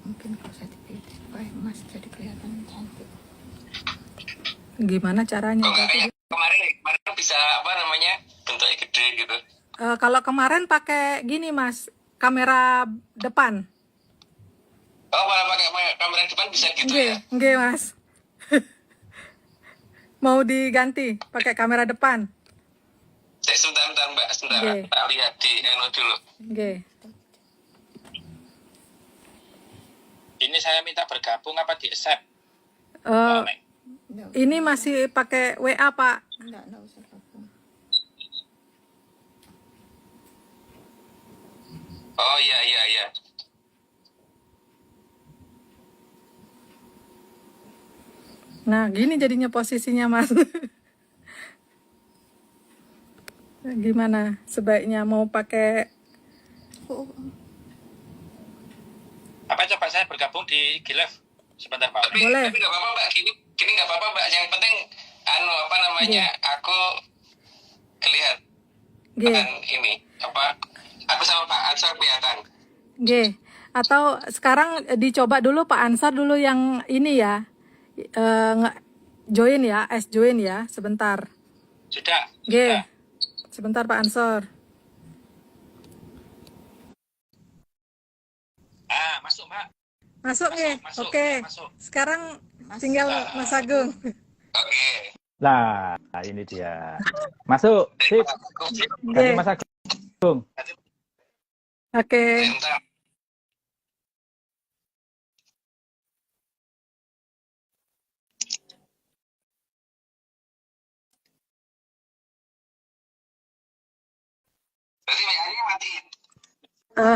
Mungkin kalau saya dipilih supaya Mas jadi kelihatan cantik. Gimana caranya? Kemarin bisa apa namanya, bentuknya gede gitu. Kalau kemarin pakai gini Mas, kamera depan. Oh, malah pakai kamera depan bisa gitu ya? Nggih Mas. Mau diganti pakai kamera depan. Sebentar Mbak, sebentar. Nggih. Tak lihat di Eno dulu. Nggih. Ini saya minta bergabung apa di accept? Ini masih pakai WA Pak. Enggak usah gabung. Oh iya. Nah, gini jadinya posisinya Mas. Gimana? Sebaiknya mau pakai Apa coba saya bergabung di IG Live sebentar Pak? Boleh. Tapi nggak apa-apa Mbak, gini nggak apa-apa Mbak. Yang penting apa namanya, aku kelihatan ini apa? Aku sama Pak Ansar kelihatan. Atau sekarang dicoba dulu Pak Ansar dulu yang ini ya. Join ya, join ya, sebentar. Sudah. Sebentar Pak Ansor. Masuk Mbak. Masuk nggih. Oke. Masuk. Sekarang tinggal Mas Agung. Oke. Nah, ini dia. Masuk. Sip. Ganti Mas Agung. Oke.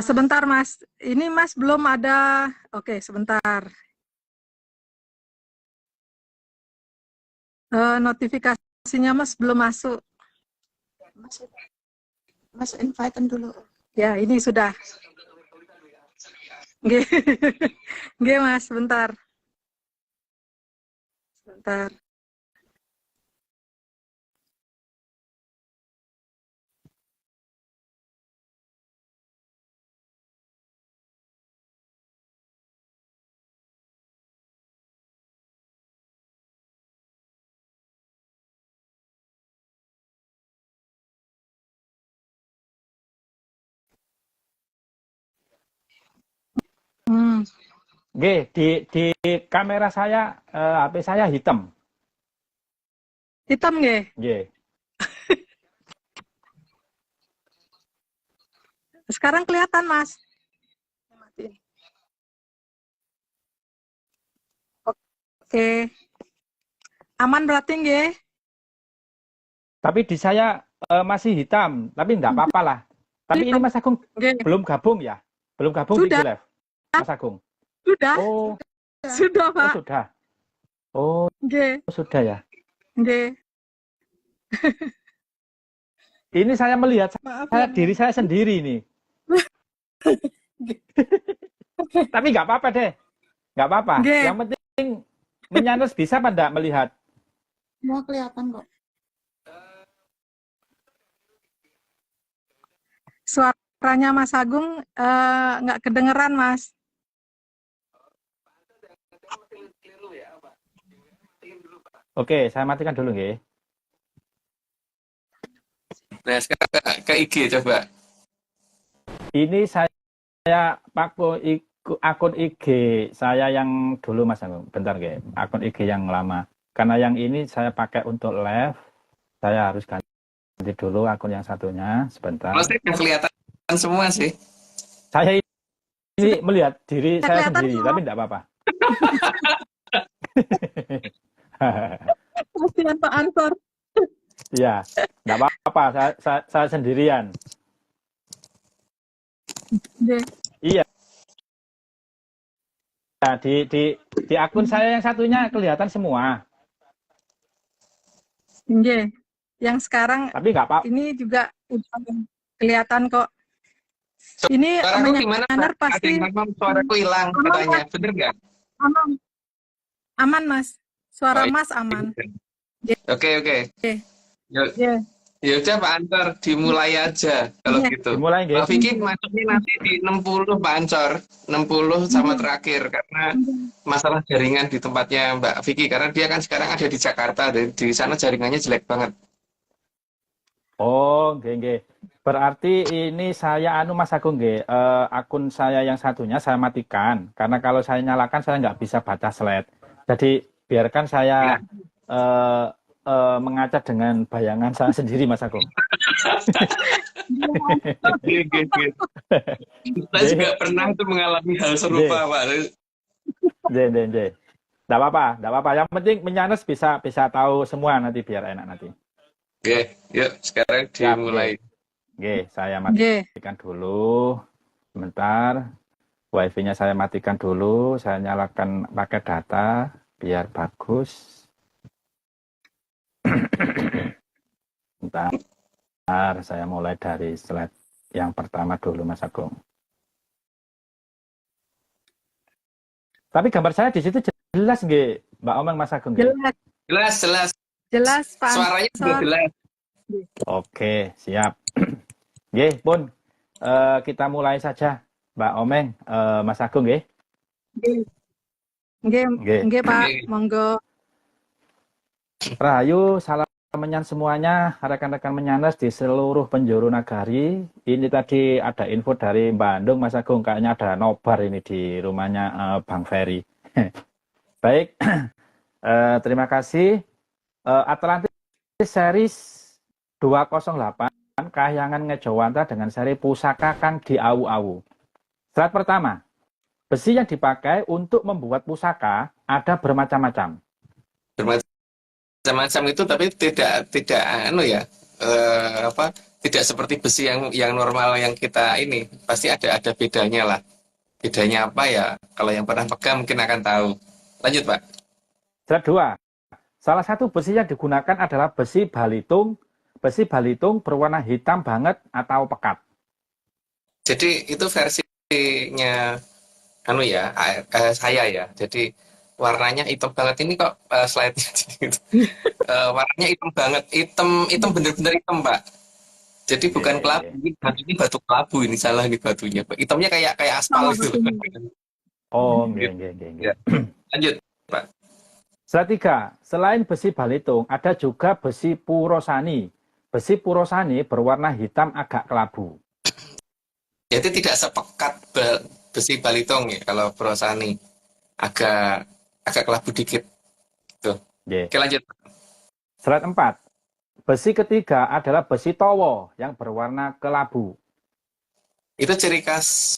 Sebentar Mas, ini Mas belum ada. Oke, sebentar. Notifikasinya Mas belum masuk. Mas invite dulu. Ya, ini sudah. Nggih Mas, sebentar. Sebentar. Nggih, di kamera saya HP saya hitam. Hitam nggih? Nggih. Sekarang kelihatan Mas. Oke. Aman berarti nggih? Tapi di saya masih hitam, tapi enggak apa-apa lah. Tapi ini Mas Agung belum gabung ya? Belum gabung di live, Mas Agung? Sudah. Oh. Sudah, Pak. Oh, sudah. Oh, sudah ya? Nggih. Ini saya melihat diri saya sendiri nih. Tapi nggak apa-apa deh. Nggak apa-apa. Yang penting menyanus bisa apa enggak melihat? Semua kelihatan kok. Suaranya Mas Agung nggak kedengeran, Mas. Oke, saya matikan dulu, nggih. Nah, sekarang ke IG coba. Ini saya pakai akun IG saya yang dulu, Mas Agung. Bentar, nggih. Akun IG yang lama. Karena yang ini saya pakai untuk live, saya harus ganti dulu akun yang satunya. Sebentar. Pasti kelihatan semua sih. Saya ini melihat diri saya sendiri, tapi enggak apa-apa. Kasihan Pak Ansor. Iya, enggak apa-apa, saya sendirian. Iya. Nah, di akun saya yang satunya kelihatan semua. Nggih. Yang sekarang tapi enggak apa-apa. Ini juga kelihatan kok. Ini menyanar pasti. Suaraku hilang katanya, bener nggak? Aman Mas. Suara Mas aman. Oke. Yuk. Ya udah Pak Ansor, dimulai aja kalau Iya. gitu. Dimulai nggih. Mbak Vicky masuknya nanti di 60 Pak Ansor, 60 sama terakhir karena masalah jaringan di tempatnya Mbak Vicky karena dia kan sekarang ada di Jakarta dan di sana jaringannya jelek banget. Oh, nggih nggih. Berarti ini saya anu Mas Agung nggih, akun saya yang satunya saya matikan karena kalau saya nyalakan saya nggak bisa baca slide. Jadi biarkan saya eh, mengaca dengan bayangan saya sendiri Mas Agung. Kita juga pernah tuh mengalami hal serupa Pak. Nggih. Nggak apa-apa. Yang penting menyanes bisa tahu semua nanti biar enak nanti. Oke, yuk sekarang dimulai. Oke, saya Nggih. matikan dulu. Sebentar. Wifi-nya saya matikan dulu. Saya nyalakan pakai data biar bagus. Bentar, saya mulai dari slide yang pertama dulu Mas Agung. Tapi gambar saya di situ jelas nggih, Mbak Omeng Mas Agung. Nggih? Jelas. Pak Suaranya Ansor. sudah jelas. Oke, siap. Nggih, pun kita mulai saja, Mbak Omeng, Mas Agung nggih. Nggih, Pak. Monggo. Rahayu, salam menyan semuanya, rekan-rekan menyanes di seluruh penjuru nagari. Ini tadi ada info dari Bandung, Mas Agung. Kayaknya ada nobar ini di rumahnya Bang Ferry. Baik, terima kasih. Atlantis Series 208, Kahyangan Ngejawanta dengan seri Pusaka Kang Diawu-awu. Slide pertama, besi yang dipakai untuk membuat pusaka ada bermacam-macam. Macam itu tapi tidak anu ya tidak seperti besi yang normal yang kita ini pasti ada bedanya lah. Bedanya apa ya, kalau yang pernah pegang mungkin akan tahu. Lanjut Pak. Slide 2, salah satu besi yang digunakan adalah besi balitung berwarna hitam banget atau pekat. Jadi itu versinya anu ya, saya ya, jadi warnanya hitam banget ini kok slide-nya gitu. Warnanya hitam banget, hitam bener-bener hitam Pak. Jadi bukan kelabu, ini batu kelabu, ini salah nih batunya Pak. Hitamnya kayak aspal gitu. Oh, nggih. Ya. Lanjut Pak. Slide 3, selain besi balitung ada juga besi purosani. Besi purosani berwarna hitam agak kelabu. Jadi tidak sepekat besi balitung ya kalau purosani. Agak kelabu dikit. Tuh. Yeah. Oke, lanjut. Slide 4. Besi ketiga adalah besi towo yang berwarna kelabu. Itu ciri khas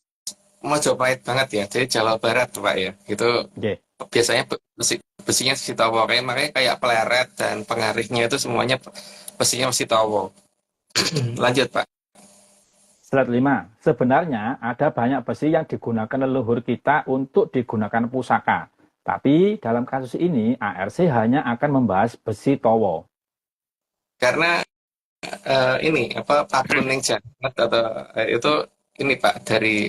Mojopahit banget ya. Jadi Jawa Barat Pak ya. Itu biasanya besinya besi towo. Makanya kayak peleret dan pengarihnya itu semuanya besinya besi towo. Lanjut Pak. Slide 5. Sebenarnya ada banyak besi yang digunakan leluhur kita untuk digunakan pusaka. Tapi dalam kasus ini ARC hanya akan membahas besi towo. Karena ini Pakun yang jahat atau itu ini Pak dari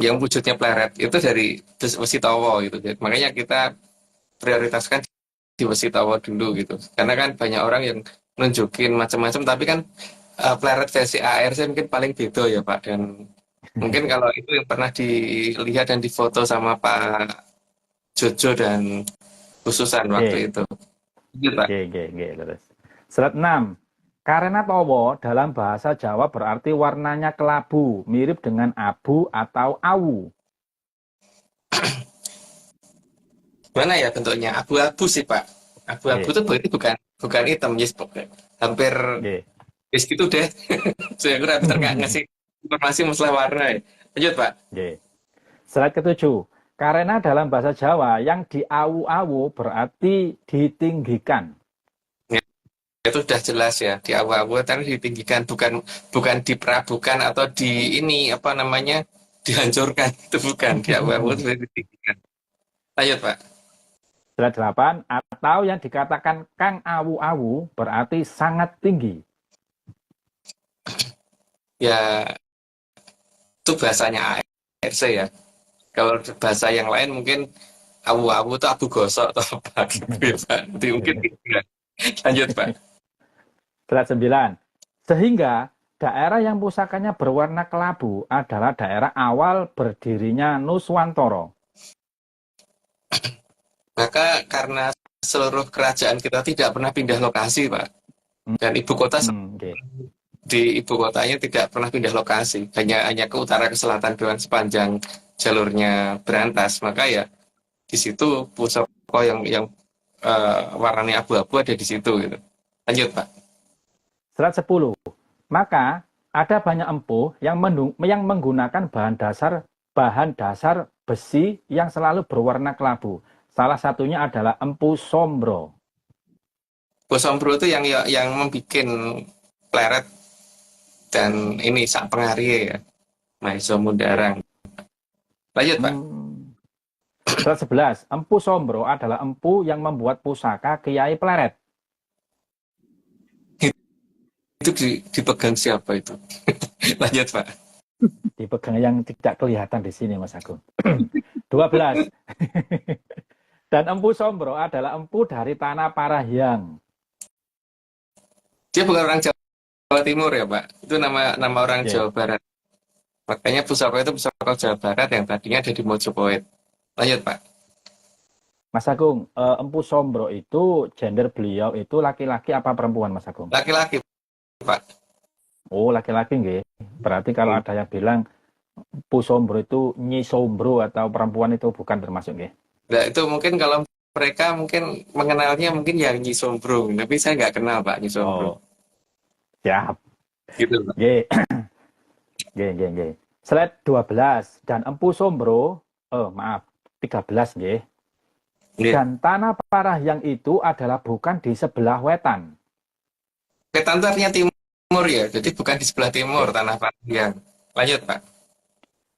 yang wujudnya pleret itu dari besi towo gitu. Makanya kita prioritaskan di besi towo dulu gitu. Karena kan banyak orang yang nunjukin macam-macam tapi kan pleret versi ARC mungkin paling beda ya Pak, dan mungkin kalau itu yang pernah dilihat dan difoto sama Pak Jojo dan khususan waktu itu. Gitu, Pak. Terus. Slide 6. Karena towo dalam bahasa Jawa berarti warnanya kelabu, mirip dengan abu atau awu. Mana ya bentuknya? Abu-abu sih Pak. Abu-abu itu berarti bukan hitam, yes, hampir yes gitu deh. Saya kurang nggak ngasih informasi masalah warna ya. Lanjut Pak. Slide ke-7. Karena dalam bahasa Jawa yang diawu-awu berarti ditinggikan. Ya, itu sudah jelas ya, diawu-awu tapi ditinggikan, bukan diperabukan atau dihancurkan, itu bukan. Diawu-awu itu ditinggikan. Lanjut Pak. Slide 8, atau yang dikatakan Kang Awu-awu berarti sangat tinggi. Ya, itu bahasanya ARC ya. Kalau bahasa yang lain mungkin awu-awu itu abu gosok atau apa gitu ya Pak. Nanti mungkin gitu ya. Lanjut Pak. Slide 9. Sehingga daerah yang pusakanya berwarna kelabu adalah daerah awal berdirinya Nuswantara. Maka karena seluruh kerajaan kita tidak pernah pindah lokasi, Pak. Dan ibu kota Oke. di ibu kotanya tidak pernah pindah lokasi, hanya ke utara ke selatan doang sepanjang jalurnya berantas. Maka ya di situ pusaka yang warnanya abu-abu ada di situ gitu. Lanjut, Pak. Slide 10. Maka ada banyak empu yang menggunakan bahan dasar besi yang selalu berwarna kelabu. Salah satunya adalah empu sombro. Empu sombro itu yang membuat pleret dan ini sak pengarie ya. Maiso Mundarang. Lanjut, Pak. Slide 11. Empu sombro adalah empu yang membuat pusaka Kiai Pleret. Itu dipegang siapa itu? Lanjut, Pak. Dipegang yang tidak kelihatan di sini, Mas Agung. 12. Dan empu sombro adalah empu dari tanah Parahyang. Dia bukan orang Jawa Timur ya, Pak. Itu nama orang Jawa Barat. Makanya pusaka itu pusaka Jawa Barat yang tadinya ada di Mojopahit. Lanjut, Pak. Mas Agung, empu sombro itu gender beliau itu laki-laki apa perempuan, Mas Agung? Laki-laki, Pak. Oh, laki-laki nggih. Berarti kalau ada yang bilang empu sombro itu nyi sombro atau perempuan itu bukan termasuk nggih. Nah, itu mungkin kalau mereka mungkin mengenalnya mungkin yang Nyi Sombro, tapi saya nggak kenal Pak Nyi Sombro. Oh. Siap. Gitu, Pak. Nggih. Slide 12. Dan empu sombro, 13 nggih. Dan tanah Parahyang itu adalah bukan di sebelah wetan. Wetan itu artinya timur ya, jadi bukan di sebelah timur tanah Parahyang. Lanjut, Pak.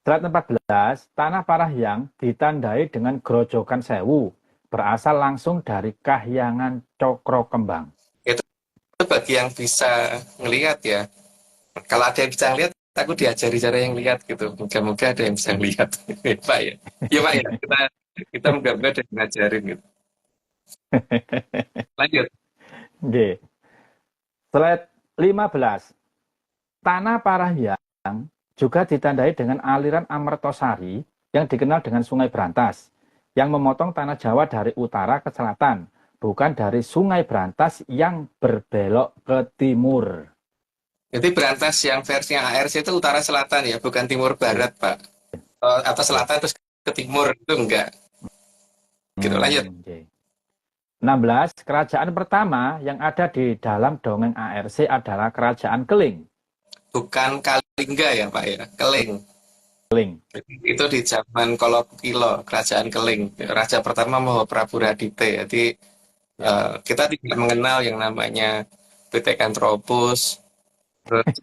Slide 14. Tanah Parahyang ditandai dengan Grojogan Sewu, berasal langsung dari Kahyangan Cokro Kembang. Itu bagi yang bisa ngelihat ya. Kalau ada yang bisa ngelihat, aku diajari cara yang lihat gitu. Moga-moga ada yang bisa ngelihat, Pak ya. Iya, Pak ya. Kita moga-moga ada yang ngajarin gitu. Lanjut. Oke. Slide 15. Tanah Parahyang juga ditandai dengan aliran Amertosari yang dikenal dengan Sungai Brantas, yang memotong tanah Jawa dari utara ke selatan, bukan dari Sungai Brantas yang berbelok ke timur. Jadi Brantas yang versinya ARC itu utara selatan ya, bukan timur barat, Pak. Atau selatan terus ke timur, itu enggak. Gitu, lanjut. 16. Kerajaan pertama yang ada di dalam dongeng ARC adalah Kerajaan Keling. Bukan Kalingga ya, Pak ya, Keling. Itu di zaman Kolokilo, Kerajaan Keling. Raja pertama Mahaprabu Radite. Jadi kita tidak mengenal yang namanya Pithecanthropus. Terus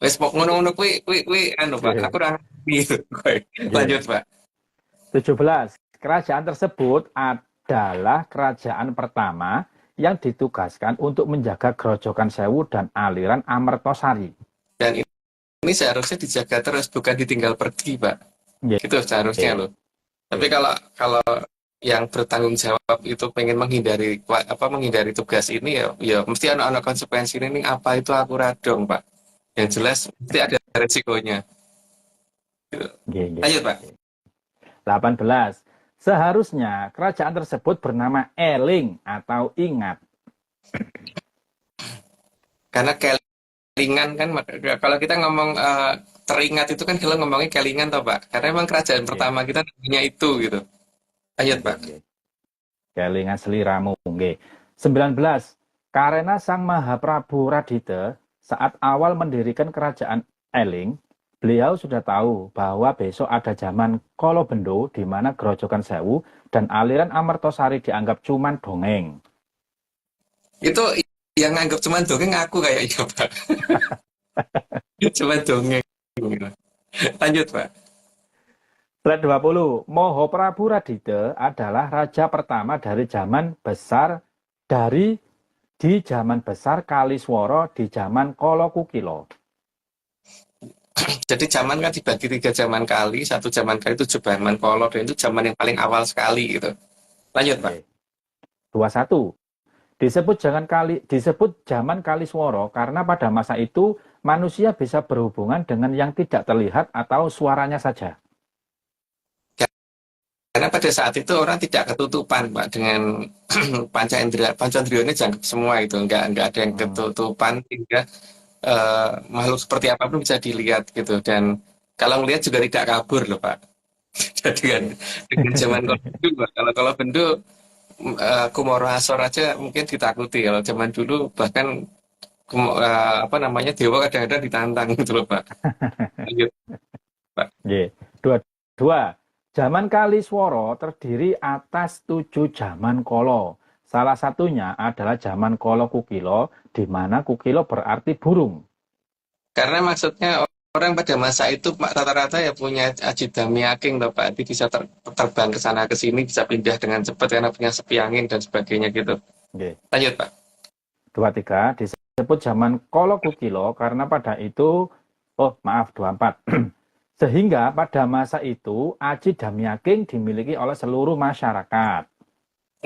wis ngono-ngono kuwi anu Pak, aku ora ngerti. Lanjut, Pak. 17. Kerajaan tersebut adalah kerajaan pertama yang ditugaskan untuk menjaga Grojogan Sewu dan aliran Amertosari. Dan ini seharusnya dijaga terus, bukan ditinggal pergi, Pak. Gitu seharusnya loh. Tapi kalau yang bertanggung jawab itu pengen menghindari tugas ini ya mesti anak-anak konsekuensi ini apa itu aku radong, Pak. Yang jelas mesti ada resikonya. Gitu. Lanjut, Pak. 18. Seharusnya kerajaan tersebut bernama Eling atau Ingat. Karena Kelingan kan, kalau kita ngomong teringat itu kan kalau ngomongnya Kelingan toh, Pak. Karena memang kerajaan pertama kita namanya itu gitu. Lanjut, Pak. Kelingan Seliramu. 19. Karena Sang Mahaprabu Radite saat awal mendirikan kerajaan Eling, beliau sudah tahu bahwa besok ada zaman Kolobendo di mana Grojogan Sewu dan aliran Amertosari dianggap cuman dongeng. Itu yang nganggap cuman dongeng aku kayaknya, Pak. Cuman dongeng. Lanjut, Pak. Slide 20. Mahaprabu Radite adalah raja pertama dari zaman besar di zaman besar Kaliswara di zaman Kolokukilo. Jadi zaman kan dibagi 3 zaman kali, 1 zaman kali itu zaman Kolo, dan itu zaman yang paling awal sekali gitu. Lanjut, Pak. 21. Disebut zaman Kaliswara karena pada masa itu manusia bisa berhubungan dengan yang tidak terlihat atau suaranya saja. Karena pada saat itu orang tidak ketutupan, Pak, dengan panca indera. Panca indera jangkep semua itu, nggak ada yang ketutupan sehingga makhluk seperti apapun bisa dilihat gitu. Dan kalau melihat juga tidak kabur loh, Pak. Jadi kan dengan zaman dulu, kalau bendu Kumoro Asor aja mungkin ditakuti. Kalau zaman dulu bahkan dewa kadang-kadang ditantang gitu loh, Pak. Lanjut, Pak. Dua. Zaman Kaliswara terdiri atas 7 zaman kala. Salah satunya adalah zaman kala Kukilo, di mana Kukilo berarti burung. Karena maksudnya orang pada masa itu, Pak, rata-rata ya punya ajidami aking, loh, Pak. Jadi bisa terbang ke sana ke sini, bisa pindah dengan cepat karena punya sepi angin dan sebagainya gitu. Lanjut, Pak. 23 disebut zaman kala Kukilo karena pada itu 24. Sehingga pada masa itu Aji Damyaking dimiliki oleh seluruh masyarakat.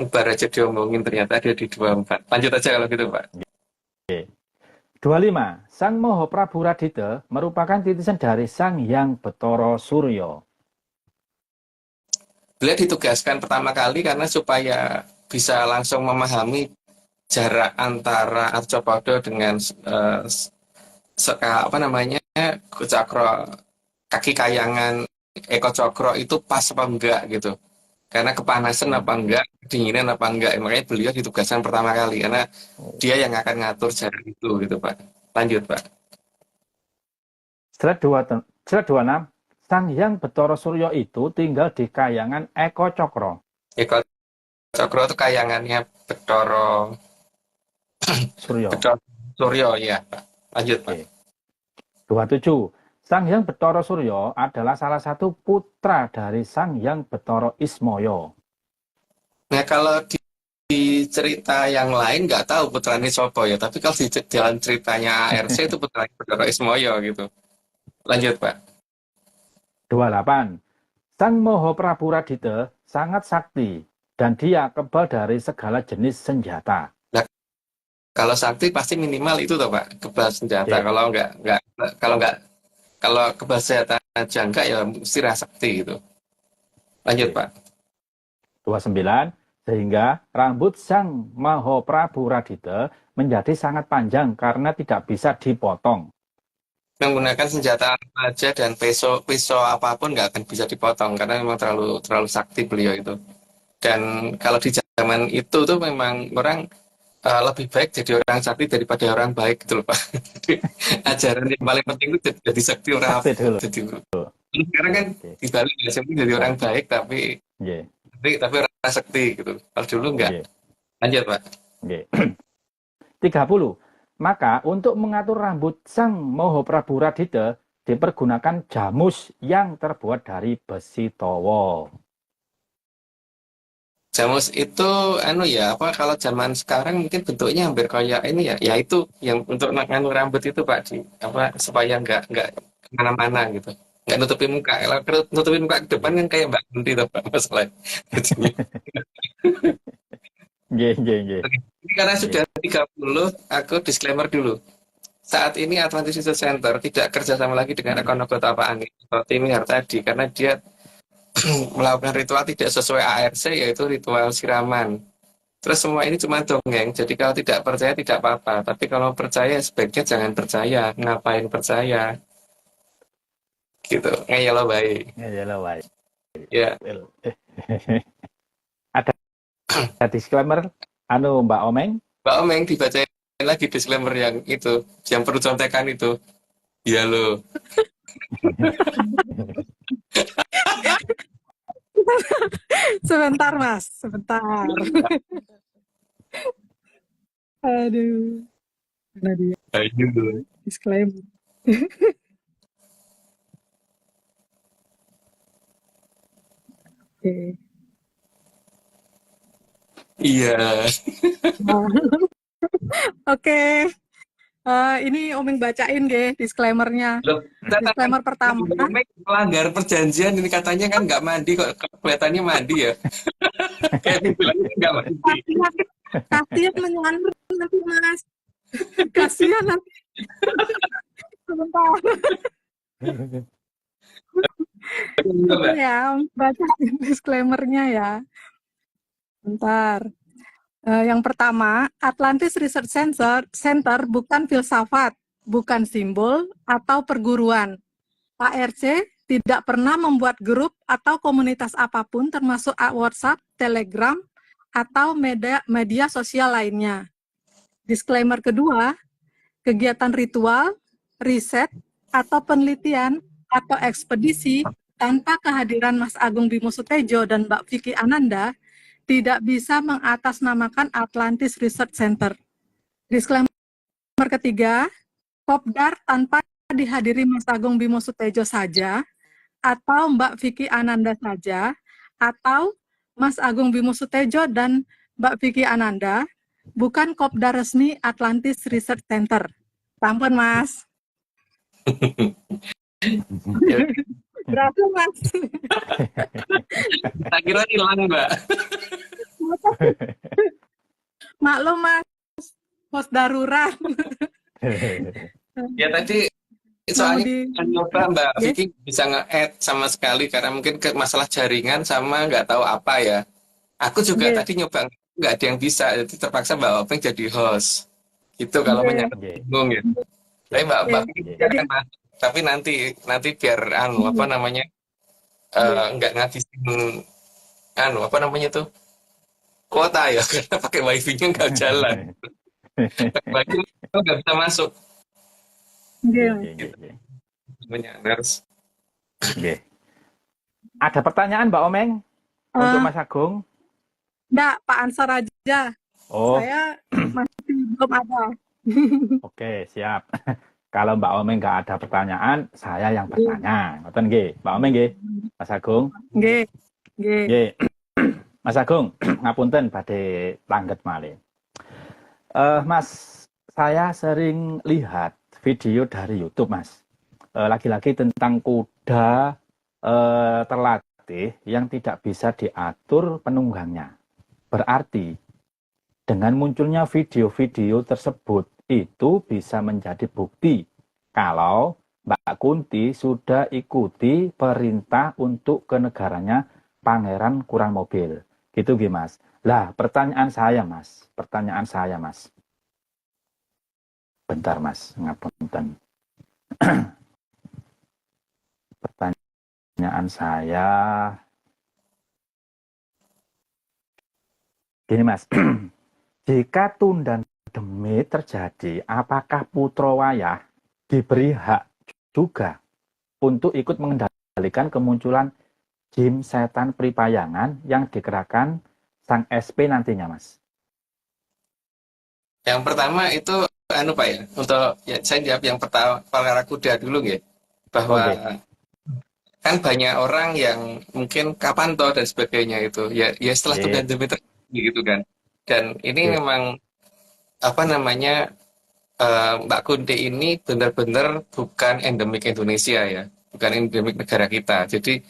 Baru aja diomongin ternyata ada di 24. Lanjut aja kalau gitu, Pak. 25. Sang Maha Prabu Radita merupakan titisan dari Sang Hyang Bathara Surya. Beliau ditugaskan pertama kali karena supaya bisa langsung memahami jarak antara Arcopodo dengan Cakra kaki kayangan Eko Cokro itu pas apa enggak gitu. Karena kepanasan apa enggak, kedinginan apa enggak. Makanya beliau ditugaskan pertama kali karena dia yang akan ngatur jarak itu gitu, Pak. Lanjut, Pak. Setelah 26, Sang Hyang Bathara Surya itu tinggal di kayangan Eko Cokro. Eko Cokro itu kayangannya Bathara Surya, ya, Pak. Lanjut, Pak. 27. Sang Hyang Bathara Surya adalah salah satu putra dari Sang Hyang Bathara Ismaya. Nah, kalau di cerita yang lain nggak tahu putranya siapa ya, tapi kalau di dalam ceritanya ARC itu putranya Bathara Ismaya gitu. Lanjut, Pak. 28. Sang Maha Prabu Radita sangat sakti dan dia kebal dari segala jenis senjata. Nah, kalau sakti pasti minimal itu toh, Pak, kebal senjata. Yeah. Kalau kebal senjata aja enggak ya mesti sakti gitu. Lanjut, Pak. 29. Sehingga rambut Sang Maha Prabu Radita menjadi sangat panjang karena tidak bisa dipotong. Menggunakan senjata apa aja dan pisau apapun nggak akan bisa dipotong karena memang terlalu sakti beliau itu. Dan kalau di zaman itu tuh memang orang lebih baik jadi orang sakti daripada orang baik gitu loh, Pak. Ajaran yang paling penting itu jadi sakti orang jadi sekarang kan dibalik ya, jadi orang baik tapi orang sakti gitu. Kalau dulu enggak. Lanjut, Pak. 30. Maka untuk mengatur rambut Sang Maha Prabu Radita dipergunakan jamus yang terbuat dari besi towo. Jamus itu kalau zaman sekarang mungkin bentuknya hampir kayak ini ya itu yang untuk nganu rambut itu, Pak, supaya nggak kemana-mana gitu, nggak nutupin muka. Kalau nutupin muka ke depan kan kayak Mbak Kunti tuh, Pak, masalah. Ini karena sudah 30, aku disclaimer dulu. Saat ini Atlantis Research Center tidak kerjasama lagi dengan akun-akun Ani atau tim Hartadi karena dia melakukan ritual tidak sesuai ARC, yaitu ritual siraman. Terus semua ini cuma dongeng, jadi kalau tidak percaya tidak apa-apa, tapi kalau percaya sebaiknya jangan percaya. Ngapain percaya gitu, ngeyel baik ya. Ada disclaimer Mbak Omeng dibacain lagi disclaimer yang itu, yang perlu contekan itu ya lo. Sebentar, Mas. Sebentar. Aduh. Mana dia? Disclaimer. Oke. Iya. Oke. Ini Omeng bacain deh disclaimernya. Disclaimer pertama. Melanggar perjanjian ini katanya kan nggak mandi kok kelihatannya mandi ya. Kayak dibilang nggak mandi. Kasihan menyandur nanti Mas. Kasihan nanti. Sebentar. Apa ya, baca disclaimer-nya ya. Bentar. Yang pertama, Atlantis Research Center bukan filsafat, bukan simbol atau perguruan. ARC tidak pernah membuat grup atau komunitas apapun termasuk WhatsApp, Telegram, atau media sosial lainnya. Disclaimer kedua, kegiatan ritual, riset, atau penelitian atau ekspedisi tanpa kehadiran Mas Agung Bimo Sutejo dan Mbak Vicky Ananda tidak bisa mengatasnamakan Atlantis Research Center. Disclaimer ketiga, Kopdar tanpa dihadiri Mas Agung Bimo Sutejo saja, atau Mbak Vicky Ananda saja, atau Mas Agung Bimo Sutejo dan Mbak Vicky Ananda, bukan Kopdar resmi Atlantis Research Center. Sampun, Mas. Berapa, Mas? Tak kira hilang, Mbak. Maklum, Mas. Pos darurat. Ya tadi soalnya nyoba Mbak Vicky bisa nge-add sama sekali karena mungkin ke masalah jaringan sama nggak tahu apa ya. Aku juga tadi nyoba nggak ada yang bisa, jadi terpaksa Mbak Openg jadi host. Gitu kalau menyangkut bingung ya. Tapi Mbak Vicky akan masuk. Tapi nanti biar apa namanya nggak ngabisin apa namanya tuh kuota ya karena pakai wifi-nya nggak jalan. Wifi nggak bisa masuk. Harus. Ada pertanyaan Mbak Omeng untuk Mas Agung? Enggak, Pak Ansar aja. Oh. Saya masih belum ada. Oke, siap. Kalau Mbak Omeng nggak ada pertanyaan, saya yang bertanya. Ngoten nggih, Mbak Omeng nggih, Mas Agung. Nggih. Mas Agung, ngapunten badhe langget malih. Mas, saya sering lihat video dari YouTube, Mas. Lagi-lagi tentang kuda terlatih yang tidak bisa diatur penunggangnya. Berarti dengan munculnya video-video tersebut itu bisa menjadi bukti kalau Mbak Kunti sudah ikuti perintah untuk ke negaranya Pangeran Kurang Mobil. Gitu nggih, Mas. Lah, pertanyaan saya, Mas. Bentar, Mas, ngapunten. Pertanyaan saya gini, Mas. Jika Tun dan Demit terjadi, apakah Putra Wayah diberi hak juga untuk ikut mengendalikan kemunculan jin setan Pripayangan yang dikerahkan Sang SP nantinya, Mas? Yang pertama itu Pak ya, untuk ya, saya jawab yang pertama perkara kuda dulu ya, bahwa kan banyak orang yang mungkin kapan toh dan sebagainya itu ya setelah Tun dan Demit gitu kan, dan ini memang apa namanya Mbak Kunti ini benar-benar bukan endemik Indonesia ya, bukan endemik negara kita, jadi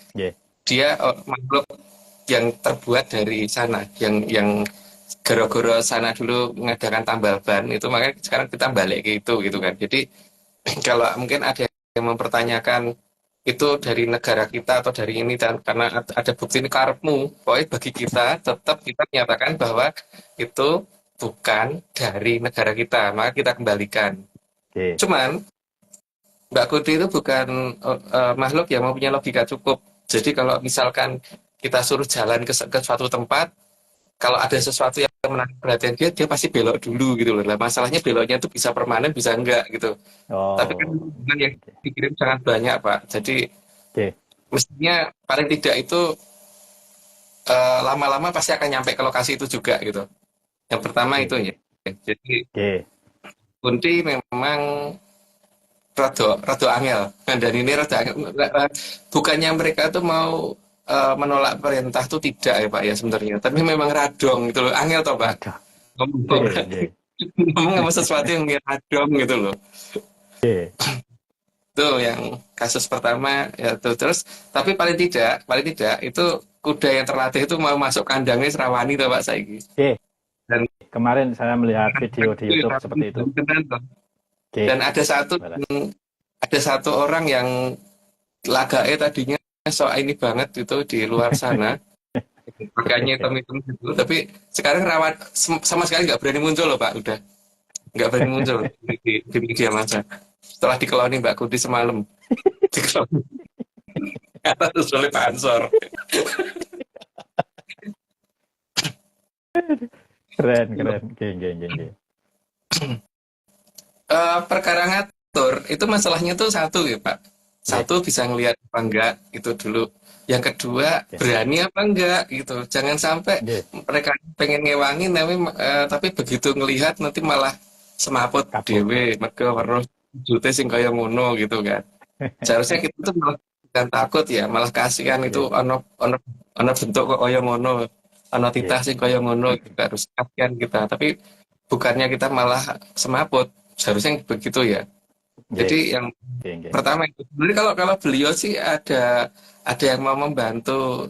dia makhluk yang terbuat dari sana, yang gara-gara sana dulu mengadakan tambal ban itu, makanya sekarang kita balik ke itu gitu kan. Jadi kalau mungkin ada yang mempertanyakan itu dari negara kita atau dari ini, dan karena ada bukti ini karepmu, pokoknya bagi kita tetap kita menyatakan bahwa itu bukan dari negara kita, maka kita kembalikan. Cuman Mbak Kunti itu bukan makhluk yang mempunyai logika cukup. Jadi kalau misalkan kita suruh jalan ke suatu tempat, kalau ada sesuatu yang menarik perhatian dia pasti belok dulu gitu loh. Nah, masalahnya beloknya itu bisa permanen, bisa enggak gitu. Tapi kan yang dikirim sangat banyak, Pak. Jadi mestinya paling tidak itu lama-lama pasti akan nyampe ke lokasi itu juga gitu. Yang pertama itu ya. Jadi Kunti memang rada angel. Dan ini rada angel. Bukannya mereka tuh mau menolak perintah tuh tidak ya Pak ya sebenarnya, tapi memang radong gitu loh, angel toh Pak. Ngomong sama sesuatu yang radong gitu loh. Itu yang kasus pertama ya tuh. Terus tapi paling tidak itu kuda yang terlatih itu mau masuk kandangnya Serawani toh Pak saiki. Dan Kemarin saya melihat video di YouTube seperti itu. Oke. Dan ada satu orang yang lagae tadinya ini banget itu di luar sana. Pakainya hitam-hitam gitu, tapi sekarang sama sekali nggak berani muncul loh Pak, udah nggak berani muncul di media massa. Setelah dikeloni Mbak Kuti semalam, dikeloni atas oleh Pak Ansor. Keren. Geng. Perkara ngatur itu masalahnya tuh satu ya Pak. Satu, bisa ngelihat apa enggak itu dulu. Yang kedua, berani apa enggak gitu. Jangan sampai mereka pengen ngewangin tapi begitu ngelihat nanti malah semaput dhewe, mergo weruh jute sing kaya ngono gitu kan. Seharusnya kita tuh malah bukan takut ya, malah kasihan itu ono bentuk kok kaya ngono, ono titah sing kaya ngono gitu, harus kasihan kita. Tapi bukannya kita malah semaput, seharusnya begitu ya. Jadi yang pertama itu, sebenarnya kalau beliau sih ada yang mau membantu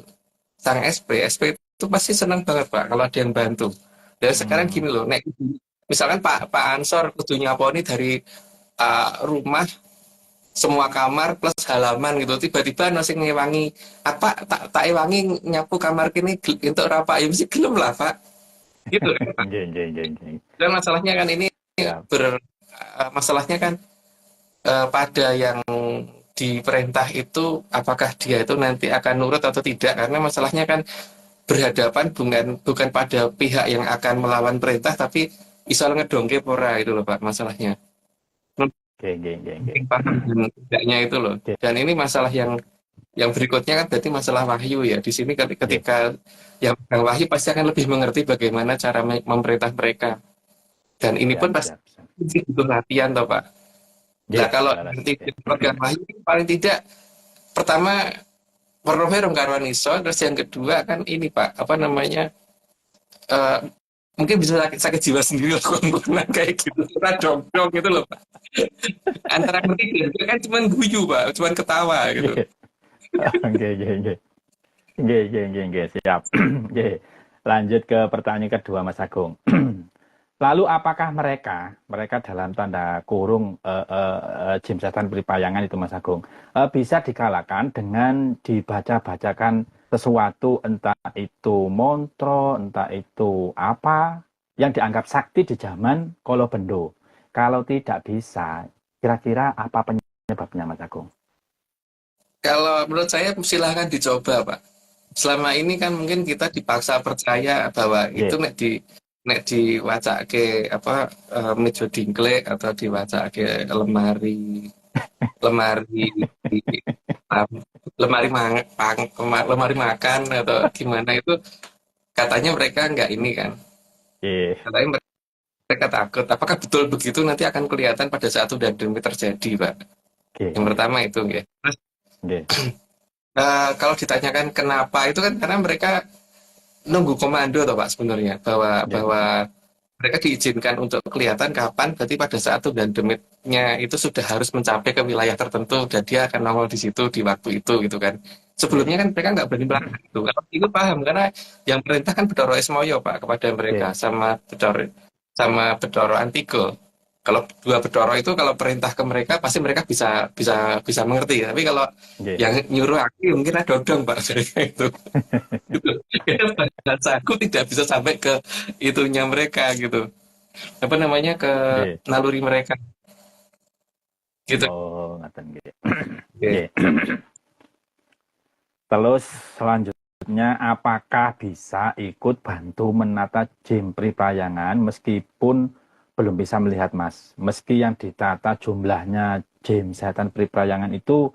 sang SP itu pasti senang banget Pak kalau ada yang bantu. Dan sekarang gini loh, misalkan Pak Ansor kudu nyaponi dari rumah semua kamar plus halaman gitu, tiba-tiba nasi ngewangi apa tak ewangi nyapu kamar kini untuk apa ya mesti gelem lah Pak. Gitu kan. Dan masalahnya kan ini masalahnya kan pada yang diperintah itu apakah dia itu nanti akan nurut atau tidak, karena masalahnya kan berhadapan bukan pada pihak yang akan melawan perintah tapi iso ngedongke pora itu loh Pak masalahnya. Tidaknya itu loh. Dan ini masalah yang berikutnya kan berarti masalah wahyu ya. Di sini ketika yang pegang wahyu pasti akan lebih mengerti bagaimana cara memerintah mereka. Dan ini pun pasti butuh latihan toh Pak. Nah kalau nanti pegang wahyu paling tidak pertama perlu karuan iso, terus yang kedua kan ini Pak apa namanya mungkin bisa sakit jiwa sendiri loh kayak gitu, kita dong gitu loh Pak. Antara ngerti dan kan cuma guyu Pak, cuma ketawa gitu. Oke, siap. Oke, lanjut ke pertanyaan kedua Mas Agung. Lalu apakah mereka dalam tanda kurung Jim Setan Pripayangan itu Mas Agung bisa dikalahkan dengan dibaca-bacakan sesuatu, entah itu montro, entah itu apa yang dianggap sakti di zaman Kolo Bendo? Kalau tidak bisa, kira-kira apa penyebabnya Mas Agung? Kalau menurut saya silahkan dicoba Pak. Selama ini kan mungkin kita dipaksa percaya bahwa itu nek diwacake apa meja dingklek atau diwacake lemari makan atau gimana itu katanya mereka nggak ini kan. Katanya mereka takut. Apakah betul begitu nanti akan kelihatan pada saat itu dan demi terjadi Pak. Yang pertama itu ya. Kalau ditanyakan kenapa itu kan karena mereka nunggu komando toh Pak sebenarnya bahwa mereka diizinkan untuk kelihatan kapan berarti pada saat itu dan demitnya itu sudah harus mencapai ke wilayah tertentu dan dia akan nongol di situ di waktu itu gitu kan. Sebelumnya kan mereka nggak berani melakukan itu. Kalau itu paham karena yang perintah kan Bedoro Esmoyo Pak kepada mereka sama Bedoro Antiko. Kalau dua Bedoro itu kalau perintah ke mereka pasti mereka bisa mengerti. Tapi kalau yang nyuruh aku mungkin ada dong Pak itu. Bahasa aku tidak bisa sampai ke itunya mereka gitu. Apa namanya ke naluri mereka. Gitu. Oh, ngaten nggih. Terus selanjutnya apakah bisa ikut bantu menata Jim Pripayangan meskipun belum bisa melihat Mas, meski yang ditata jumlahnya Jim Setan Pripayangan itu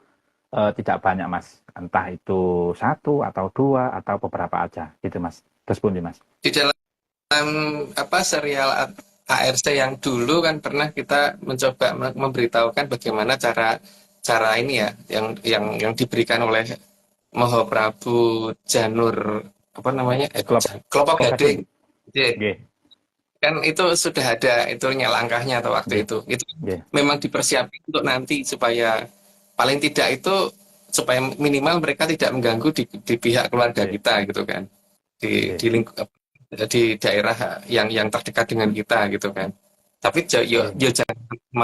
tidak banyak Mas, entah itu 1 atau 2 atau beberapa aja gitu Mas. Terus pun Mas. Di dalam serial ARC yang dulu kan pernah kita mencoba memberitahukan bagaimana cara ini ya yang diberikan oleh Mahaprabu Janur apa namanya Klopo Gading. Kan itu sudah ada itunya langkahnya atau waktu itu memang dipersiapkan untuk nanti supaya paling tidak itu supaya minimal mereka tidak mengganggu di pihak keluarga kita gitu kan di lingkup di daerah yang terdekat dengan kita gitu kan. Tapi yo jangan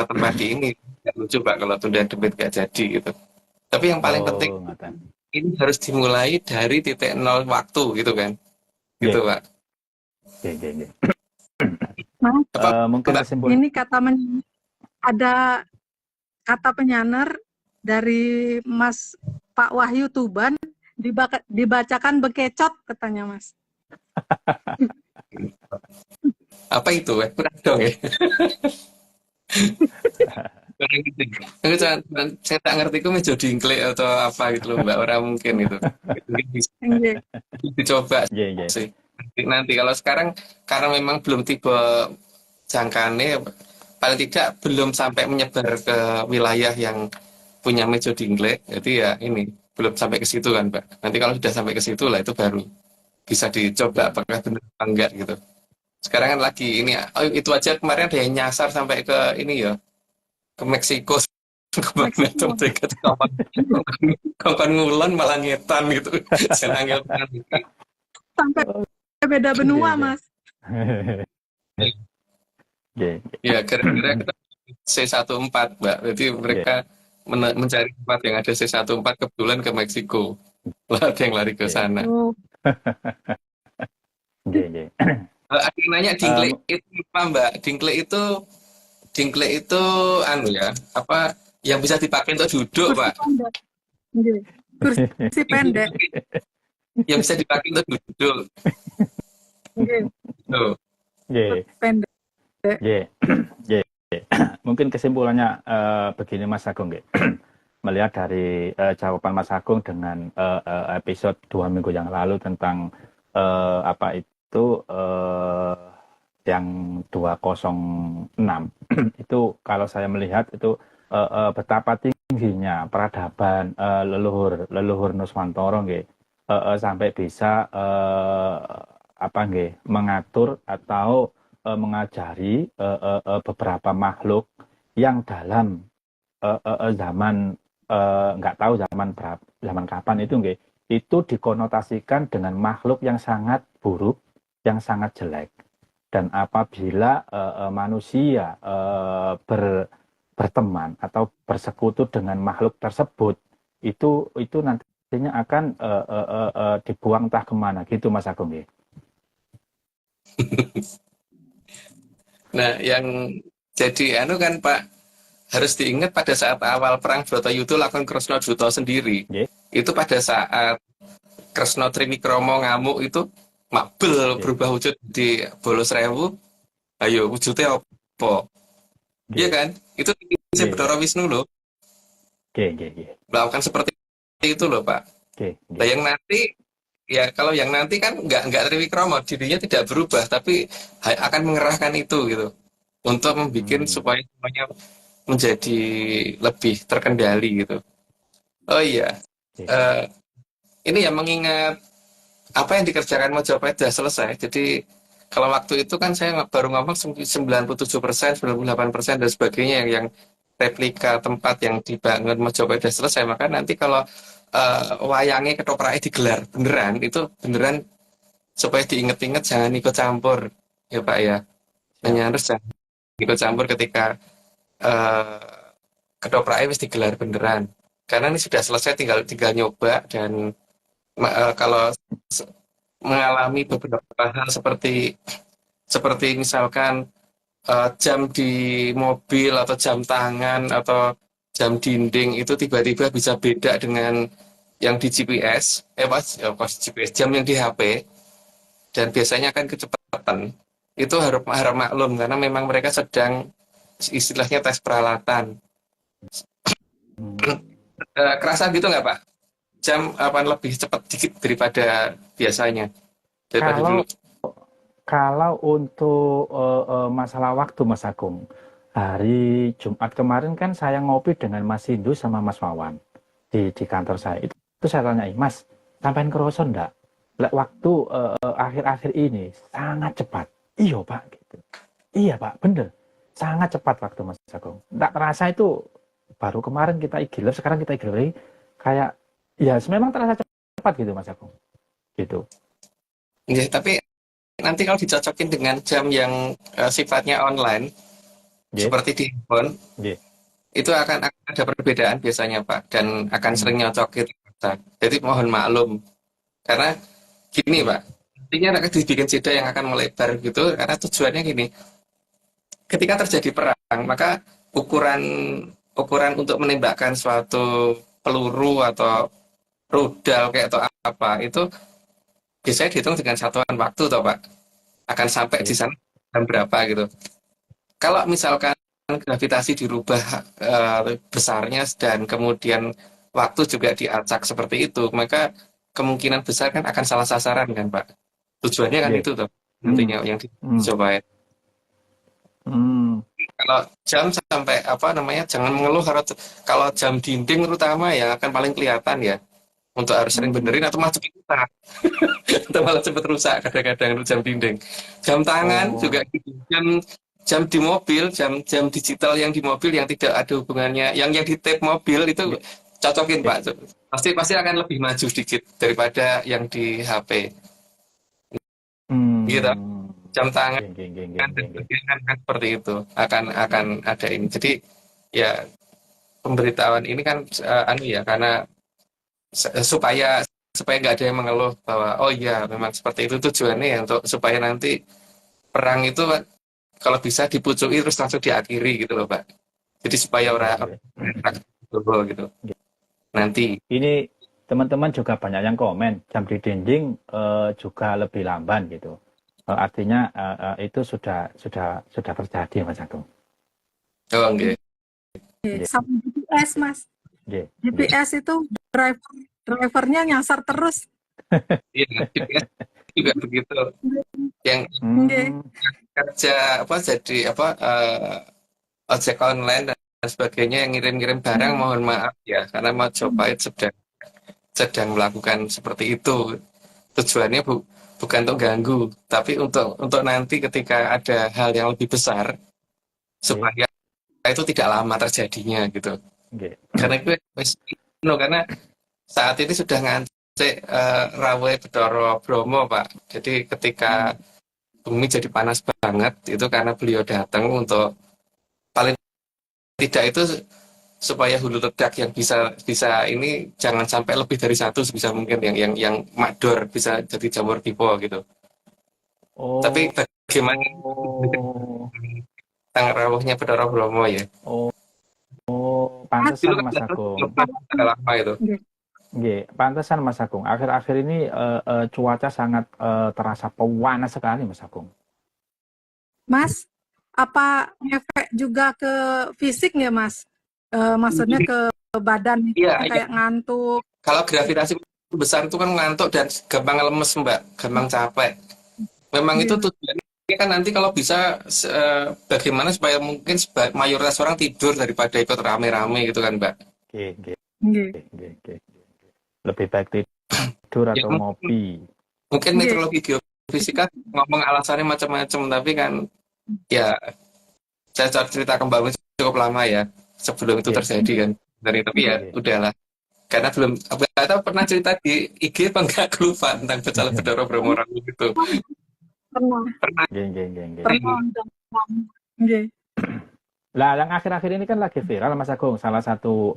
tempat di ini. Nggak lucu Pak kalau tunda debit nggak jadi gitu. Tapi yang paling penting Oh, ngoten. ini harus dimulai dari titik nol waktu gitu kan. Gitu Nggih, Pak. nggih. Mas, Apa Mungkin Mbak? kesimpulan ini ada kata penyaner dari Mas Pak Wahyu Tuban, dibacakan bekecot katanya Mas. Apa itu? Kurang dong ya. Kurang gitu. Aku saya tak ngerti itu meja dingklik atau apa gitu loh Mbak. Orang mungkin itu. Mungkin bisa Nggih. dicoba nggih. sih. Nanti kalau sekarang karena memang belum tipe jangkane, paling tidak belum sampai menyebar ke wilayah yang punya meja dinglek, jadi ya ini belum sampai ke situ kan Pak. Nanti kalau sudah sampai ke situ lah itu baru bisa dicoba apakah benar apa enggak gitu. Sekarang kan lagi ini, oh, itu aja kemarin ada yang nyasar sampai ke ini ya, ke Meksiko ke mana tuh Meksiko. mereka tuh kapan ngulon malah ngetan gitu. Jangan angel Sampai beda benua Nggih. Mas. Nggih. ya kira-kira kita C14 Mbak. Jadi Nggih. mereka mencari tempat yang ada C14 kebetulan ke Meksiko. Lah ada yang lari ke Nggih. sana. Oh, Nggih. Ada yang nanya dinglek itu apa Mbak? Dinglek itu anu ya, apa yang bisa dipakai untuk duduk kursi Pak? pendek. Nggih. Kursi pendek. Yang bisa dipakai untuk duduk. Nggih. Tuh. Nggih. Pendek. Nggih. Mungkin kesimpulannya begini Mas Agung nggih. Melihat dari jawaban Mas Agung dengan episode 2 minggu yang lalu tentang apa itu yang 206 itu kalau saya melihat itu betapa tingginya peradaban leluhur Nuswantoro nggih sampai bisa apa nggih mengatur atau mengajari beberapa makhluk yang dalam zaman nggak tahu zaman kapan itu nggih itu dikonotasikan dengan makhluk yang sangat buruk, yang sangat jelek. Dan apabila manusia berteman atau bersekutu dengan makhluk tersebut, itu nantinya akan dibuang entah kemana gitu Mas Agung nggih. Nah, yang jadi anu kan Pak, harus diingat pada saat awal perang Bratayuda lakon Kresna Druta sendiri. Nggih. Itu pada saat Kresna Trimikromo ngamuk itu mabel berubah wujud di Bolos Rewu. Ayo wujudnya apa? Iya kan? Itu si Bathara Wisnu loh. Nggih. Melakukan seperti itu loh Pak. Nah, yang nanti ya kalau yang nanti kan nggak Triwikromo, dirinya tidak berubah tapi akan mengerahkan itu gitu untuk membuat supaya semuanya menjadi lebih terkendali gitu. Oh iya, ini ya mengingat apa yang dikerjakan Mojopahit sudah selesai. Jadi kalau waktu itu kan saya baru ngomong 97%, 98% dan sebagainya yang replika tempat yang dibangun Mojopahit sudah selesai. Maka nanti kalau wayangnya ketopraknya digelar beneran, itu beneran supaya diinget-inget jangan ikut campur ya Pak ya. Hanya harus jangan ikut campur ketika ketopraknya wis digelar beneran. Karena ini sudah selesai, tinggal nyoba dan kalau mengalami beberapa hal seperti misalkan jam di mobil atau jam tangan atau jam dinding itu tiba-tiba bisa beda dengan yang di GPS, GPS, jam yang di HP, dan biasanya kan kecepatan, itu harap maklum karena memang mereka sedang istilahnya tes peralatan. Kerasa gitu nggak Pak? Jam lebih cepat dikit daripada biasanya, daripada dulu. Kalau untuk masalah waktu Mas Agung, hari Jumat kemarin kan saya ngopi dengan Mas Sindu sama Mas Wawan di kantor saya. Itu saya tanyai, Mas, sampai kerasa enggak? Waktu akhir-akhir ini sangat cepat. Iya Pak, gitu. Iya Pak, bener. Sangat cepat waktu Mas Agung. Enggak terasa itu baru kemarin kita IG Live, sekarang kita IG Live kayak ya memang terasa cepat gitu Mas Agung. Gitu. Ya, tapi nanti kalau dicocokin dengan jam yang sifatnya online, Nggih, seperti di handphone, nggih. itu akan ada perbedaan biasanya Pak, dan akan sering Hmm. nyocok gitu. Pak. Jadi mohon maklum, karena gini Nggih. Pak, intinya akan dibikin jeda yang akan melebar gitu, karena tujuannya gini, ketika terjadi perang, maka ukuran ukuran untuk menembakkan suatu peluru atau rudal kayak atau apa itu biasanya dihitung dengan satuan waktu toh Pak, akan sampai di Nggih. sana jam berapa gitu. Kalau misalkan gravitasi dirubah besarnya dan kemudian waktu juga diacak seperti itu, maka kemungkinan besar kan akan salah sasaran kan Pak. Tujuannya kan Nggih. itu toh Hmm. nantinya yang Hmm. dicobain. Hmm. Kalau jam sampai apa namanya, jangan mengeluh kalau jam dinding terutama ya akan paling kelihatan ya. Untuk harus sering benerin atau malah cepet rusak. Atau malah cepet rusak kadang-kadang itu jam dinding. Jam tangan juga Oh. gitu. Jam di mobil, jam digital yang di mobil yang tidak ada hubungannya, yang di tape mobil itu Nggih. cocokin Nggih. Pak. Pasti akan lebih maju sedikit daripada yang di HP. Gitu. Hmm. Jam tangan Nggih, nggih, nggih, dan nggih, nggih, nggih. sebagainya kan seperti itu akan ada ini. Jadi ya pemberitahuan ini kan anu ya, karena supaya supaya nggak ada yang mengeluh bahwa oh iya memang seperti itu tujuannya ya, untuk supaya nanti perang itu kalau bisa dipucuki terus langsung diakhiri gitu loh Pak. Jadi supaya Nggih, orang nggih. gitu Nggih. nanti. Ini teman-teman juga banyak yang komen jam di dinding juga lebih lamban gitu. Artinya itu sudah terjadi Mas Agung. Oh enggak. Nggih. Sama GPS, Mas. Nggih. Nggih. GPS itu drivernya nyasar terus. Iya, GPS juga begitu. Yang Nggih. Hmm. kerja apa jadi apa ojek online dan sebagainya yang ngirim-ngirim barang, mohon maaf ya karena Majapahit sedang melakukan seperti itu. Tujuannya bukan untuk ganggu, tapi untuk nanti ketika ada hal yang lebih besar Nggih. supaya itu tidak lama terjadinya gitu. Nggih. Karena gue karena saat ini sudah ngancik Rawe Bedoro Bromo Pak. Jadi ketika bumi jadi panas banget itu karena beliau datang untuk paling tidak itu supaya hulu ledak yang bisa ini jangan sampai lebih dari satu sebisa mungkin yang makdor bisa jadi jamur tipe gitu. Tapi Oh. bagaimana tentang rawuhnya Bedoro Bromo ya? Oh. Dulu Pantesan kan Mas Agung. sudah lama itu. Nggih, pantesan Mas Agung. Akhir-akhir ini cuaca sangat terasa panas sekali Mas Agung. Mas, apa efek juga ke fisik nggak, Mas? Maksudnya ke badan Iya, kayak ngantuk. kalau gravitasi besar itu kan ngantuk dan gampang lemes Mbak, gampang capek. Memang itu tujuannya kan nanti kalau bisa bagaimana supaya mungkin mayoritas orang tidur daripada ikut rame-rame gitu kan Mbak. Nggih. Nggih. Lebih baik tidur Ya, atau ngopi. mungkin meteorologi geofisika ngomong alasannya macam-macam, tapi kan ya saya cerita kembali cukup lama ya sebelum itu terjadi kan. Tapi ya udahlah. Karena belum nggak tahu pernah cerita di IG apa enggak, lupa tentang Becala Bedoro Bromo Rawu gitu. Pernah. Nggih. Lah, yang akhir-akhir ini kan lagi viral Mas Agung. Salah satu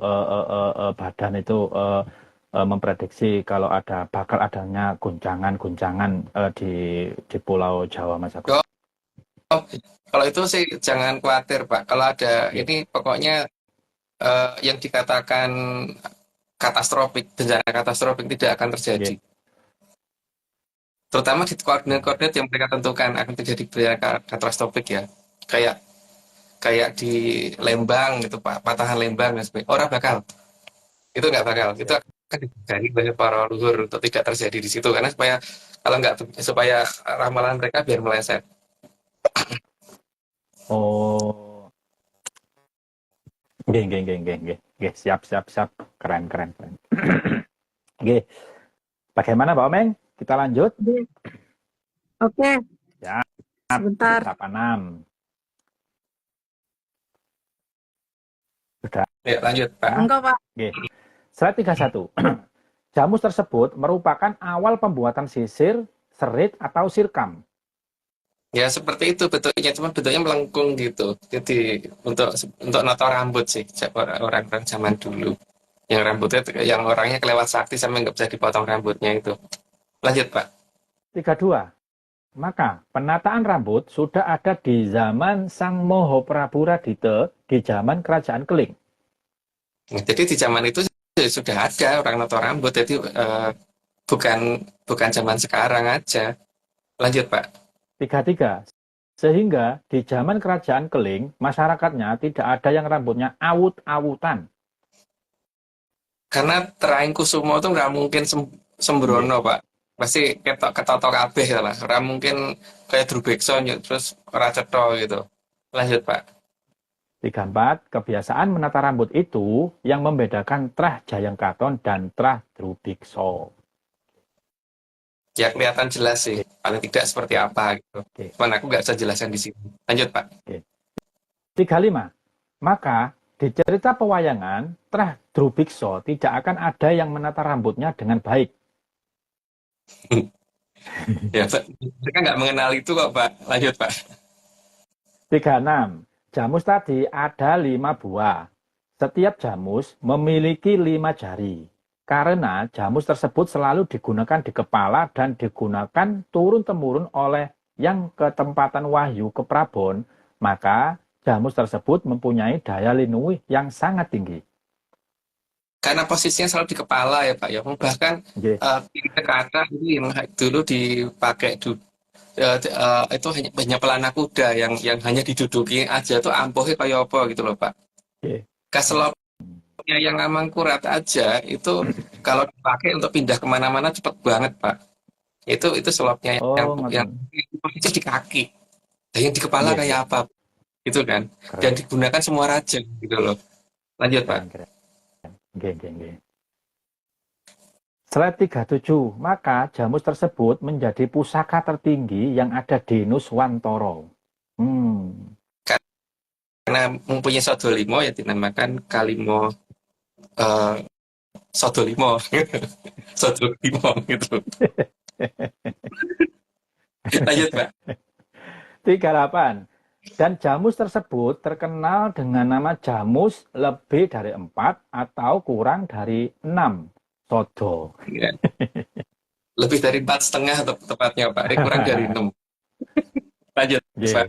badan itu memprediksi kalau bakal adanya guncangan di Pulau Jawa Mas Agung. Kalau itu sih jangan khawatir Pak. Kalau ada ini pokoknya yang dikatakan bencana katastrofik tidak akan terjadi. Terutama di koordinat-koordinat yang mereka tentukan akan terjadi bencana katastrofik ya. Kayak di Lembang gitu Pak, patahan Lembang dan sebagainya. Orang bakal. Itu nggak bakal. Itu akan dicari oleh para leluhur untuk tidak terjadi di situ, karena supaya ramalan mereka biar meleset. Oh. Nggih. Siap. Keren. Nggih. Bagaimana Pak Omeng? Kita lanjut? Oke. Ya. Sebentar. 86. Sudah. Ya, lanjut Pak. Enggak, Pak. Nggih. Slide 31. Jamus tersebut merupakan awal pembuatan sisir, serit, atau sirkam. Ya seperti itu bentuknya, cuma bentuknya melengkung gitu. Jadi untuk noto rambut sih orang-orang zaman dulu. Yang rambutnya yang orangnya kelewat sakti sampai nggak bisa dipotong rambutnya itu. Lanjut Pak. 32. Maka penataan rambut sudah ada di zaman Sang Moho Prabu Radite di zaman Kerajaan Keling. Nah, jadi di zaman itu sudah ada orang noto rambut. Jadi bukan bukan zaman sekarang aja. Lanjut Pak. 33. Sehingga di zaman Kerajaan Keling, masyarakatnya tidak ada yang rambutnya awut-awutan. Karena Teraing Kusumo itu nggak mungkin sembrono Pak. Pasti ketotok kabeh lah. Nggak mungkin kayak Drubekso terus ora cetha gitu. Lanjut Pak. 34. Kebiasaan menata rambut itu yang membedakan Trah Jayengkaton dan Trah Drubikso. Ya kelihatan jelas sih, paling tidak seperti apa gitu. Oke. Cuman aku nggak bisa jelaskan di sini. Lanjut Pak. 35. Maka di cerita pewayangan, Trah Drubikso tidak akan ada yang menata rambutnya dengan baik. Ya Pak, mereka nggak mengenal itu kok Pak. Lanjut Pak. 36. Jamus tadi ada 5 buah. Setiap jamus memiliki 5 jari. Karena jamus tersebut selalu digunakan di kepala dan digunakan turun-temurun oleh yang ketempatan Wahyu ke Prabon, maka jamus tersebut mempunyai daya lindungi yang sangat tinggi. Karena posisinya selalu di kepala ya Pak ya. Bahkan kiri ke atas ini yang dulu dipakai itu hanya pelana kuda yang hanya diduduki aja tuh ampuhnya kayak apa gitu loh Pak. Keselopnya yang mangkurat aja itu kalau dipakai untuk pindah kemana-mana cepet banget Pak. Itu selopnya yang posisi di kaki. Dan yang di kepala kayak apa gitu kan. Dan digunakan semua raja gitu loh. Lanjut Pak. Slide 37, maka jamus tersebut menjadi pusaka tertinggi yang ada di Nuswantara. Karena mempunyai Sodolimo ya dinamakan Kalimo Sodolimo. Sodolimo gitu. Lanjut Pak. 38. Dan jamus tersebut terkenal dengan nama jamus lebih dari 4 atau kurang dari 6. Sodo. Ya. Lebih dari 4,5 tepatnya Pak. Kurang dari 6. Lanjut Pak.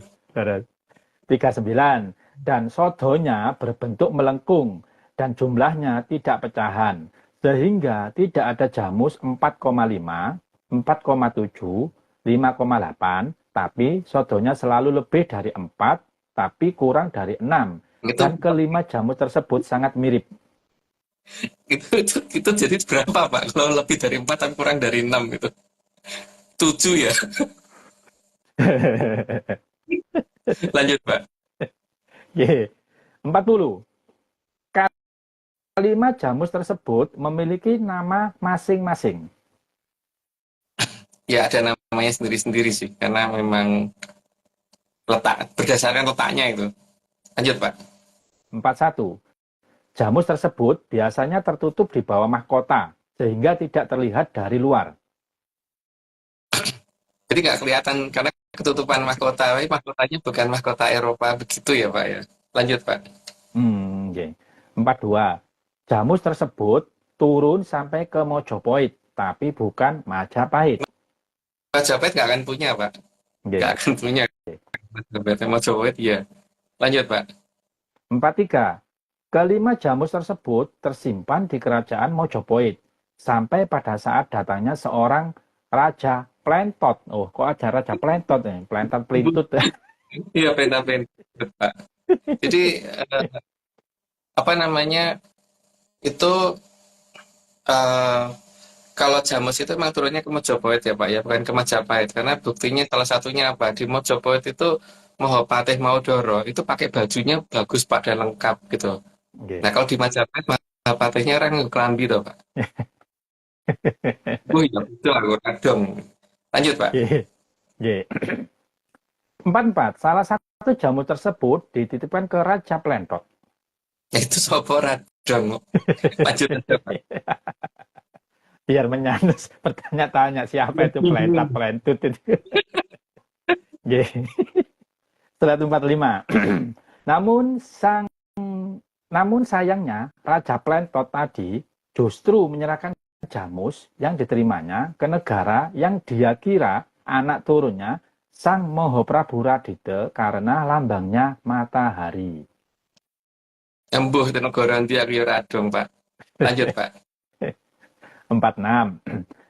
39. Dan sodonya berbentuk melengkung dan jumlahnya tidak pecahan. Sehingga tidak ada jamus 4,5, 4,7, 5,8, tapi sodonya selalu lebih dari 4, tapi kurang dari 6. Dan kelima jamus tersebut sangat mirip. Itu jadi berapa Pak? Kalau lebih dari 4 tapi kurang dari 6 itu. 7 ya? Lanjut Pak. 40. Kelima jamus tersebut memiliki nama masing-masing. Ya ada namanya sendiri-sendiri sih. Karena memang berdasarkan letaknya itu. Lanjut Pak. 41. Jamus tersebut biasanya tertutup di bawah mahkota, sehingga tidak terlihat dari luar. Jadi nggak kelihatan karena ketutupan mahkota. Mahkotanya bukan mahkota Eropa begitu ya Pak ya. Lanjut Pak. 42. Jamus tersebut turun sampai ke Mojopahit, tapi bukan Majapahit. Majapahit nggak akan punya Pak. Nggak akan punya. Mojopahit ya. Lanjut Pak. 43. Kelima jamus tersebut tersimpan di kerajaan Mojopahit sampai pada saat datangnya seorang Raja Plentot. Oh, kok ada Raja Plentot nih? Plentot Plintut. Iya, Plentot, Pak. Jadi apa namanya? Itu kalau jamus itu memang turunnya ke Mojopahit ya Pak ya, bukan ke Majapahit. Karena buktinya salah satunya apa? Di Mojopahit itu Mahapatih Maudoro itu pakai bajunya bagus Pak dan lengkap gitu. Nah kalau di Majapahit Mahapatihnya orang kelambi tuh Pak. Ya betul aku kadang. Lanjut Pak. 44. Salah satu jamu tersebut dititipkan ke Raja Plentot. Itu sopo radong. Lanjut aja Pak. Biar menyanus bertanya-tanya siapa itu Plentot Plentut itu. Nggih. Slide 45. Namun sayangnya Raja Plentot tadi justru menyerahkan Jamus yang diterimanya ke negara yang dia kira anak turunnya Sang Mahaprabu Radita karena lambangnya matahari. Embuh dan negara nanti aku radong, Pak. Lanjut, Pak. 46.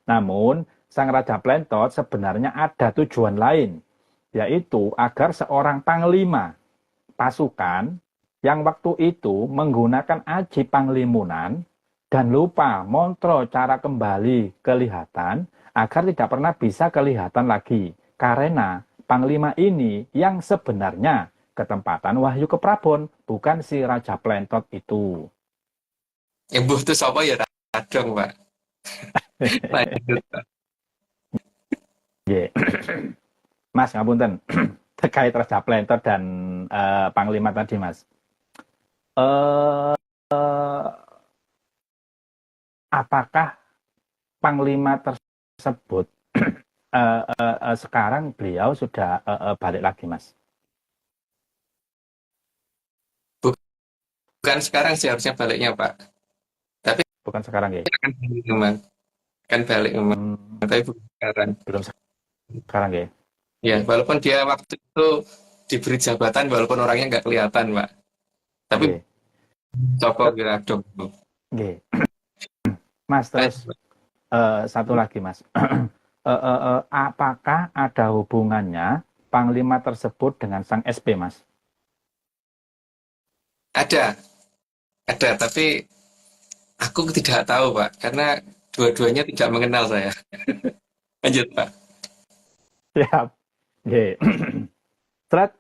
Namun Sang Raja Plentot sebenarnya ada tujuan lain, yaitu agar seorang panglima pasukan yang waktu itu menggunakan aji panglimunan dan lupa montro cara kembali kelihatan agar tidak pernah bisa kelihatan lagi. Karena panglima ini yang sebenarnya ketempatan Wahyu Keprabon, bukan si Raja Plentot itu. Embuh itu siapa ya radong, Pak. Lanjut, Pak. Yeah. Mas, ngapunten. Terkait Raja Plentot dan Panglima tadi, Mas. Apakah Panglima tersebut sekarang beliau sudah balik lagi, Mas? Bukan sekarang sih harusnya baliknya, Pak. Tapi Bukan sekarang ya? akan balik memang. Kan balik memang. Tapi bukan sekarang. Belum sekarang ya? Ya, walaupun dia waktu itu diberi jabatan, walaupun orangnya nggak kelihatan, Pak. Tapi Joko Wiradong. Oke. Mas, terus satu lagi, Mas. Apakah ada hubungannya Panglima tersebut dengan Sang SP, Mas? Ada, tapi aku tidak tahu, Pak, karena dua-duanya tidak mengenal saya. Lanjut, Pak. Siap. Oke. Slide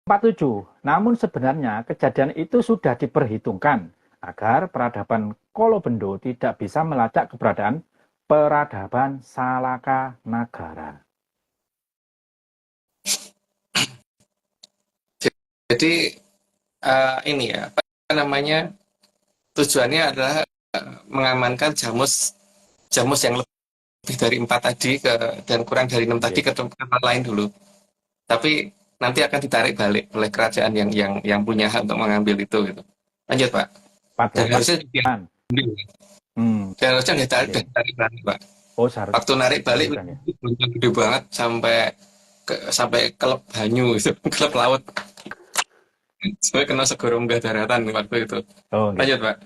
47. Namun sebenarnya kejadian itu sudah diperhitungkan agar peradaban Kolobendo tidak bisa melacak keberadaan peradaban Salaka Nagara. Jadi ini ya, apa namanya, tujuannya adalah mengamankan jamus yang lebih dari 4 tadi dan kurang dari 6 tadi ke tempat lain dulu. Tapi nanti akan ditarik balik oleh kerajaan yang punya hak untuk mengambil itu gitu. Lanjut, Pak. Dan harusnya diambil. Dan harusnya ditarik balik, Pak. Oh, seharusnya. Waktu narik balik gede banget sampai kelep banyu itu, kelep laut. Sampai kena segoro munggah daratan waktu itu. Oh, lanjut, Pak.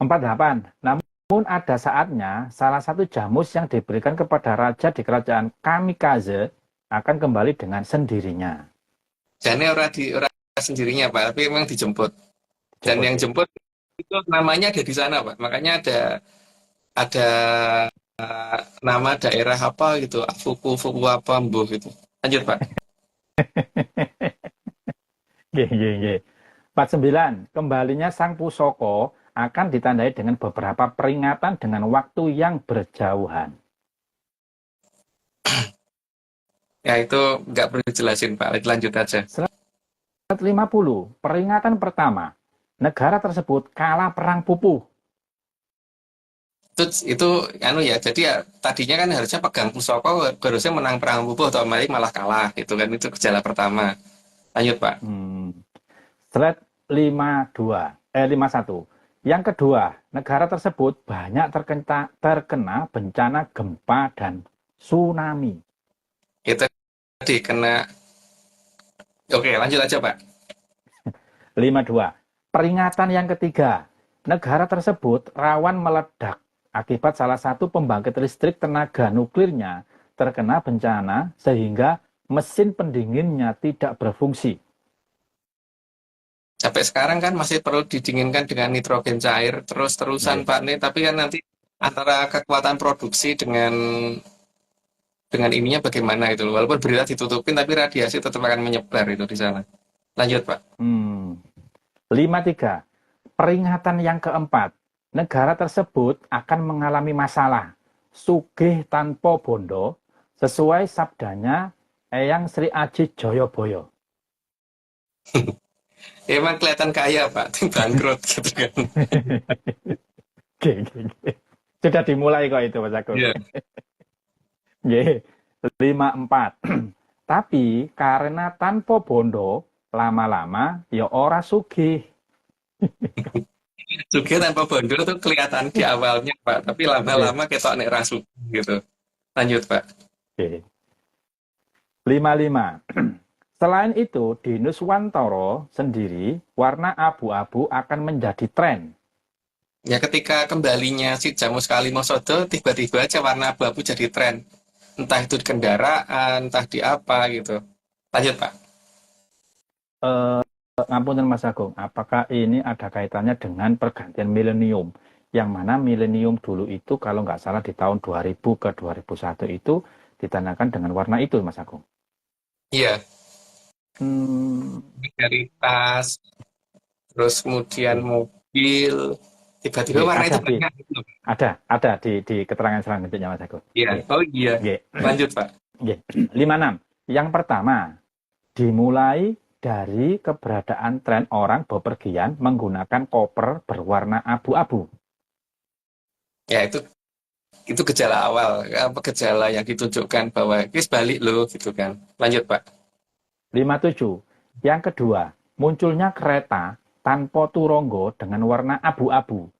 48. Namun ada saatnya salah satu jamus yang diberikan kepada raja di kerajaan Kamikaze akan kembali dengan sendirinya. Jadi orang sendirinya, Pak, tapi memang dijemput. Dan yang jemput itu namanya ada di sana, Pak. Makanya ada nama daerah apa gitu, Fuku apa Mbuh gitu. Lanjut, Pak. Nggih. 49. Kembalinya Sang Pusoko akan ditandai dengan beberapa peringatan dengan waktu yang berjauhan. Ya, itu nggak perlu dijelasin, Pak. Lanjut aja. 50. Peringatan pertama. Negara tersebut kalah perang pupuh. Itu ya, jadi ya tadinya kan harusnya pegang Pusoko, harusnya menang perang pupuh, atau malah kalah gitu kan. Itu gejala pertama. Lanjut, Pak. Slide 51. Yang kedua, negara tersebut banyak terkena bencana gempa dan tsunami. Itu tadi kena. Oke, lanjut aja, Pak. 52. Peringatan yang ketiga, negara tersebut rawan meledak akibat salah satu pembangkit listrik tenaga nuklirnya terkena bencana sehingga mesin pendinginnya tidak berfungsi. Sampai sekarang kan masih perlu didinginkan dengan nitrogen cair terus-terusan, Pak, nih, tapi kan nanti antara kekuatan produksi dengan ininya bagaimana itu, walaupun berita ditutupin tapi radiasi tetap akan menyebar itu di sana. Lanjut, Pak. 53. Peringatan yang keempat, negara tersebut akan mengalami masalah sugih tanpa bondo sesuai sabdanya Eyang Sri Aji Joyoboyo. Emang kelihatan kaya, Pak, bangkrut gitu kan. Sudah dimulai kok itu, Mas Agung. 54. Tapi karena tanpa bondo, lama-lama ya ora sugih. Sugih tanpa bondo tuh kelihatan di awalnya, Pak. Tapi lama-lama ketok nek ra sugih gitu. Lanjut, Pak. Oke. 55. Selain itu, di Nuswantara sendiri, warna abu-abu akan menjadi tren. Ya ketika kembalinya si Jamus Kalimosodo, tiba-tiba aja warna abu-abu jadi tren. Entah itu di kendaraan, entah di apa gitu. Lanjut, Pak. Ngapunten Mas Agung, apakah ini ada kaitannya dengan pergantian milenium? Yang mana milenium dulu itu kalau nggak salah di tahun 2000 ke 2001 itu ditandai dengan warna itu, Mas Agung. Iya, dari tas, terus kemudian mobil, tiba-tiba Oke, warna ada itu di banyak gitu. ada di keterangan selanjutnya Mas Agung. Iya, Oke. oh iya. Oke. Lanjut, Pak. Oke. 56. Yang pertama, dimulai dari keberadaan tren orang bepergian menggunakan koper berwarna abu-abu. Ya itu gejala awal, apa gejala yang ditunjukkan bahwa ini balik loh gitu kan. Lanjut, Pak. 57. Yang kedua, munculnya kereta tanpa turonggo dengan warna abu-abu.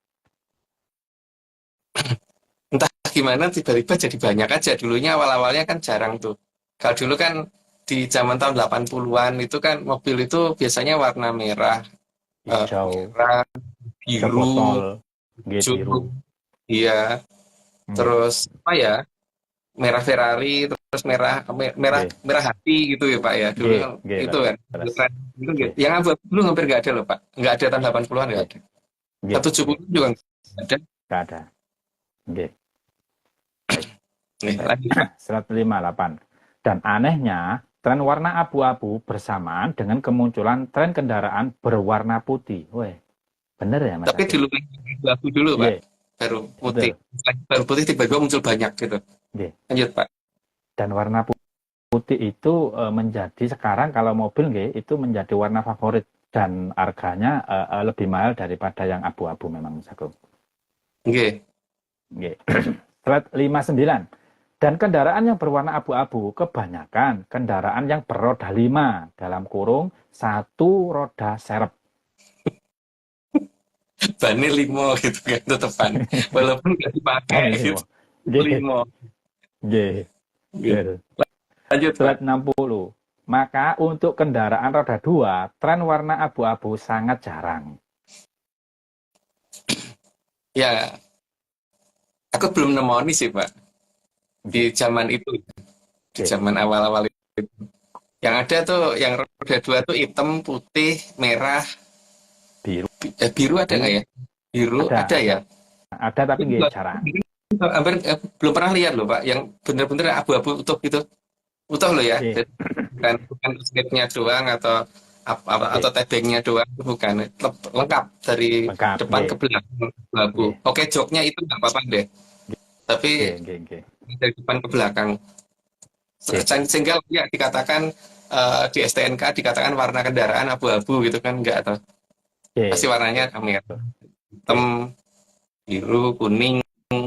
Entah gimana tiba-tiba jadi banyak aja. Dulunya awal-awalnya kan jarang tuh. Kalau dulu kan di zaman tahun 80-an itu kan mobil itu biasanya warna merah, Hijau, merah, hijau biru, botol, biru. hijau, iya. Terus apa ya? Merah Ferrari, terus merah hati gitu ya, Pak ya. Dulu kan itu kan. Itu yang abu-abu dulu hampir nggak ada loh, Pak. Nggak ada tahun 80-an nggak ada. 170 juga nggak ada. Nggak ada. Oke. Lanjut, Pak. 158. Dan anehnya, tren warna abu-abu bersamaan dengan kemunculan tren kendaraan berwarna putih. Weh, bener ya Mas? Tapi dulu abu-abu dulu, Pak. Baru putih. Baru putih tiba-tiba muncul banyak gitu. Lanjut, Pak. Dan warna putih itu menjadi sekarang kalau mobil itu menjadi warna favorit dan harganya lebih mahal daripada yang abu-abu memang Mas Agung. Oke. Slide 59. Dan kendaraan yang berwarna abu-abu kebanyakan kendaraan yang beroda 5 dalam kurung 1 roda serep. Bannya 5 gitu kan tetepan. Walaupun nggak dipakai gitu. 5. Lanjut, Slide 60. Maka untuk kendaraan roda 2, tren warna abu-abu sangat jarang. Ya, aku belum nemu sih, Pak. Di zaman itu, di zaman awal-awal itu. Yang ada tuh, yang roda 2 tuh hitam, putih, merah, biru ada nggak ya? Biru ada ya? Ada tapi nggak jarang. Hampir belum pernah lihat loh, Pak, yang bener-bener abu-abu utuh gitu. Utuh loh ya. Bukan slipnya doang atau tebengnya doang, bukan. Lengkap dari depan ke belakang abu-abu. Oke, joknya itu nggak apa-apa deh. Tapi dari depan ke belakang. Sehingga ya dikatakan di STNK dikatakan warna kendaraan abu-abu gitu kan, enggak atau pasti warnanya merah, hitam, biru, kuning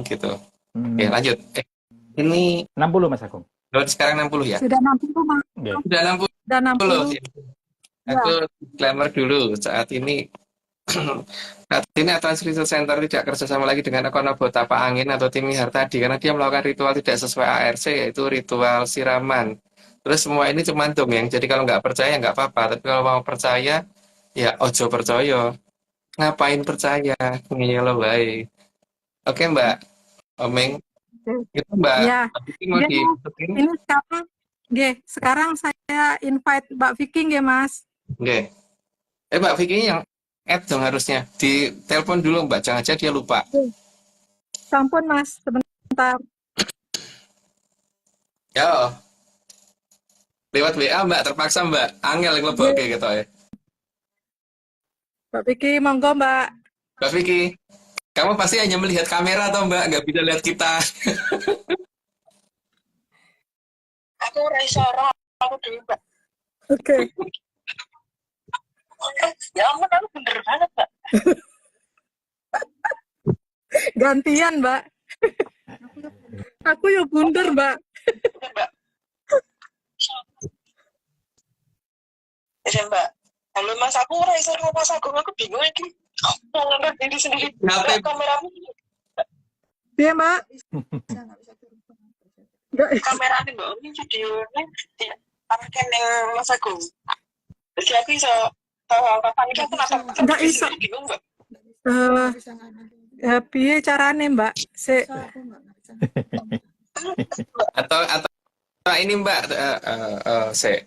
gitu. Oke, lanjut. Ini 60 Mas Agung. Sekarang 60 ya? Sudah 60, Mas. Sudah 60. Sudah 60. Aku disclaimer dulu saat ini. Saat ini Atlas Research Center tidak kerjasama lagi dengan Ekonobota Pak Angin atau tim Hartadi karena dia melakukan ritual tidak sesuai ARC, yaitu ritual siraman. Terus semua ini cuma dongeng, jadi kalau nggak percaya nggak apa-apa, tapi kalau mau percaya ya ojo percaya. Ngapain percaya? Ngeyel baik. Oke, Mbak Omeng. Itu Mbak Ya. Vicky mau dimasukin. Ini sekarang saya invite Mbak Vicky ya, Mas. Oke. Mbak Vicky yang add dong harusnya. Di telepon dulu Mbak, jangan aja dia lupa. Sampun Mas, sebentar. Ya. Lewat WA Mbak, terpaksa Mbak. Angel yang lebok kayak gitu ya. Mbak Vicky, monggo Mbak. Mbak Vicky, kamu pasti hanya melihat kamera atau Mbak? Nggak bisa lihat kita. Aku resorong, aku dulu Mbak. Oke. Ya ampun, aku bener banget, Mbak. Gantian, Mbak. Aku ya bunder, Mbak. Mbak. Ya Mbak. Halo Mas, aku ora iso ngomong Mas Agung, aku bingung iki. Mau ngangkat diri sendiri. Kenapa? Mbak, kameramu Iya, Mbak. Enggak, kamerane Mbak ini videonya di pakai ning Mas Agung. Jadi aku iso tahu kapan iki aku nonton Nggak iso. bingung Mbak. Bisa nggak nanti? piye carane, Mbak? So, aku nggak bisa. Atau ini Mbak, saya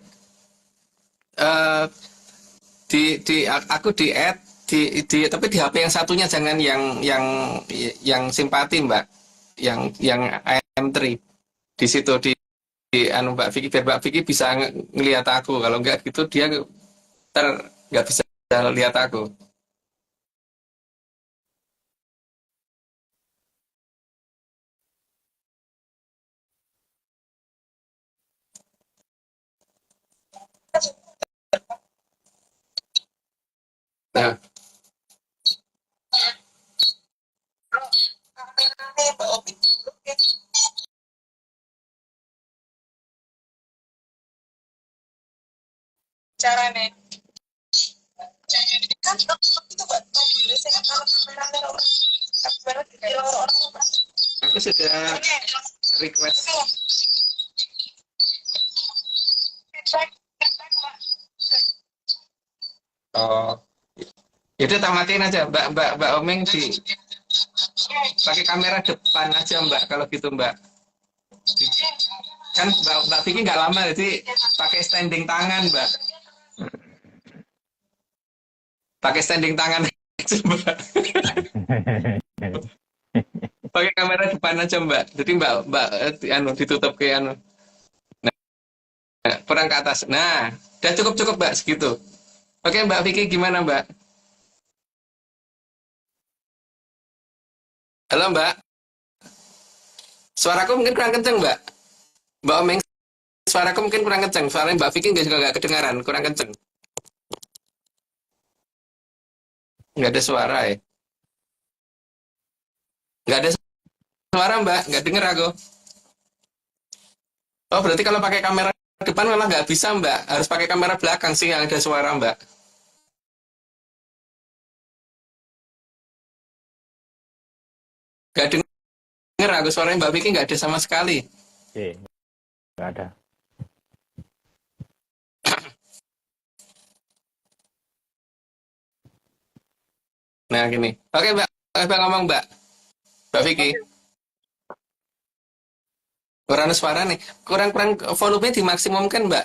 aku di add tapi di HP yang satunya jangan yang simpati Mbak, yang AM3 di situ di anu Mbak Vicky, biar Mbak Vicky bisa ngelihat aku. Kalau enggak gitu dia nggak bisa lihat aku. Nah, Carane kan itu Mbak tombol sing kalau kamerane orang kamera di orang aku sudah request. Oh, jadi tak matiin aja Mbak Omeng pakai kamera depan aja Mbak kalau gitu Mbak. Kan Mbak Vicky nggak lama jadi pakai standing tangan Mbak. Pakai standing tangan aja Mbak. Pakai kamera depan aja Mbak. Jadi Mbak anu ditutup ke anu. Nah, kurang ke atas. Nah, udah cukup Mbak segitu. Oke Mbak Vicky gimana Mbak? Halo Mbak. Suaraku mungkin kurang kenceng Mbak. Mbak Omeng, suaraku mungkin kurang kenceng. Suaranya Mbak Vicky juga nggak kedengaran, kurang kenceng. Nggak ada suara ya? Nggak ada suara Mbak, nggak denger aku. Oh berarti kalau pakai kamera depan malah nggak bisa Mbak. Harus pakai kamera belakang sih yang ada suara Mbak. Nggak denger aku, suaranya Mbak Vicky nggak ada sama sekali. Oke, nggak ada. Nah gini. Oke Mbak, Mbak ngomong Mbak. Mbak Vicky. Kurang suara nih. Kurang volume dimaksimumkan Mbak.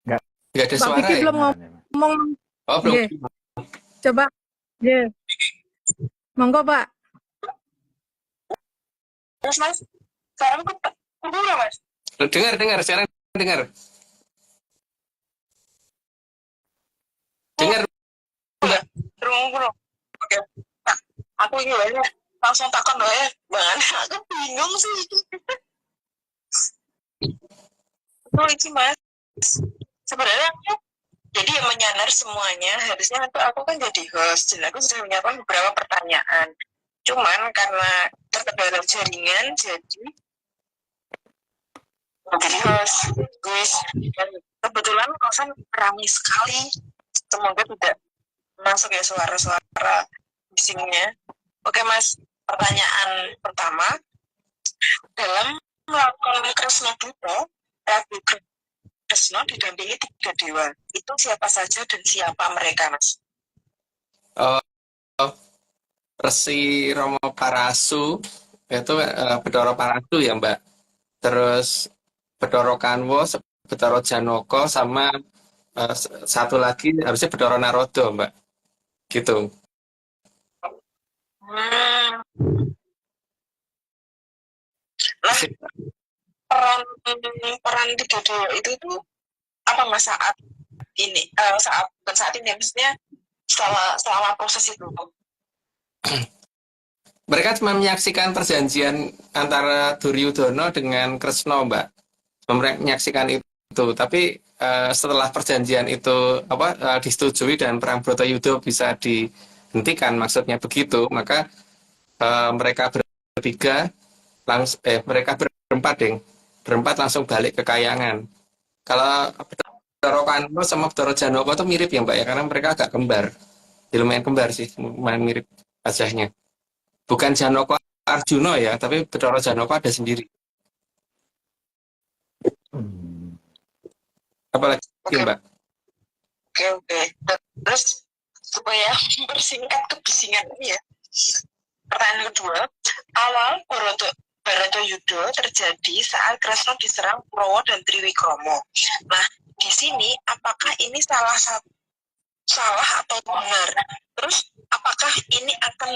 Nggak ada Mbak suara Vicky ya? belum ngomong. Oh belum. Iya. Coba. Iya. Monggo, Mbak. Terus Mas, sekarang kudu nggak Mas? Dengar, sekarang dengar. Dengar. Terus oke. Nah, aku ini wae langsung takon wae, Bang. Aku bingung sih. Oh, iki Mas. Sebenarnya aku jadi yang menyadar semuanya harusnya aku kan jadi host dan aku sudah menyiapkan beberapa pertanyaan. Cuman karena terkendala jaringan jadi host guys, dan kebetulan kosan ramai sekali. Semoga tidak masuk ya suara-suara bisingnya. Oke Mas, pertanyaan pertama, dalam melakukan Kresna Buddha, Prabu Kresna didampingi 3 dewa. Itu siapa saja dan siapa mereka Mas? Resi Romo Parasu itu Bedoro Parasu ya Mbak. Terus Bedoro Kanwo, Bedoro Janoko, sama satu lagi harusnya Bedoro Narodo Mbak. Gitu. Nah, peran 3 dewa itu tuh apa Mas saat ini? Saat ini maksudnya selama proses itu. Mereka cuma menyaksikan perjanjian antara Duryudono dengan Kresna Mbak. Mereka menyaksikan itu, tapi setelah perjanjian itu disetujui dan perang Bratayuda bisa dihentikan, maksudnya begitu, maka mereka bertiga mereka berempat berempat langsung balik ke Kayangan. Kalau Bathara Kano sama Bathara Janaka tuh mirip ya Mbak ya, karena mereka agak kembar. Ya, lumayan kembar sih, lumayan mirip wajahnya. Bukan Janaka Arjuna ya, tapi Bathara Janaka ada sendiri. Apalagi Oke, Mbak? oke. Terus supaya mempersingkat kebisingan ini ya. Pertanyaan kedua, awal Baratayuda terjadi saat Kresna diserang Kurawa dan Triwikromo. Nah, di sini apakah ini salah atau benar? Terus apakah ini akan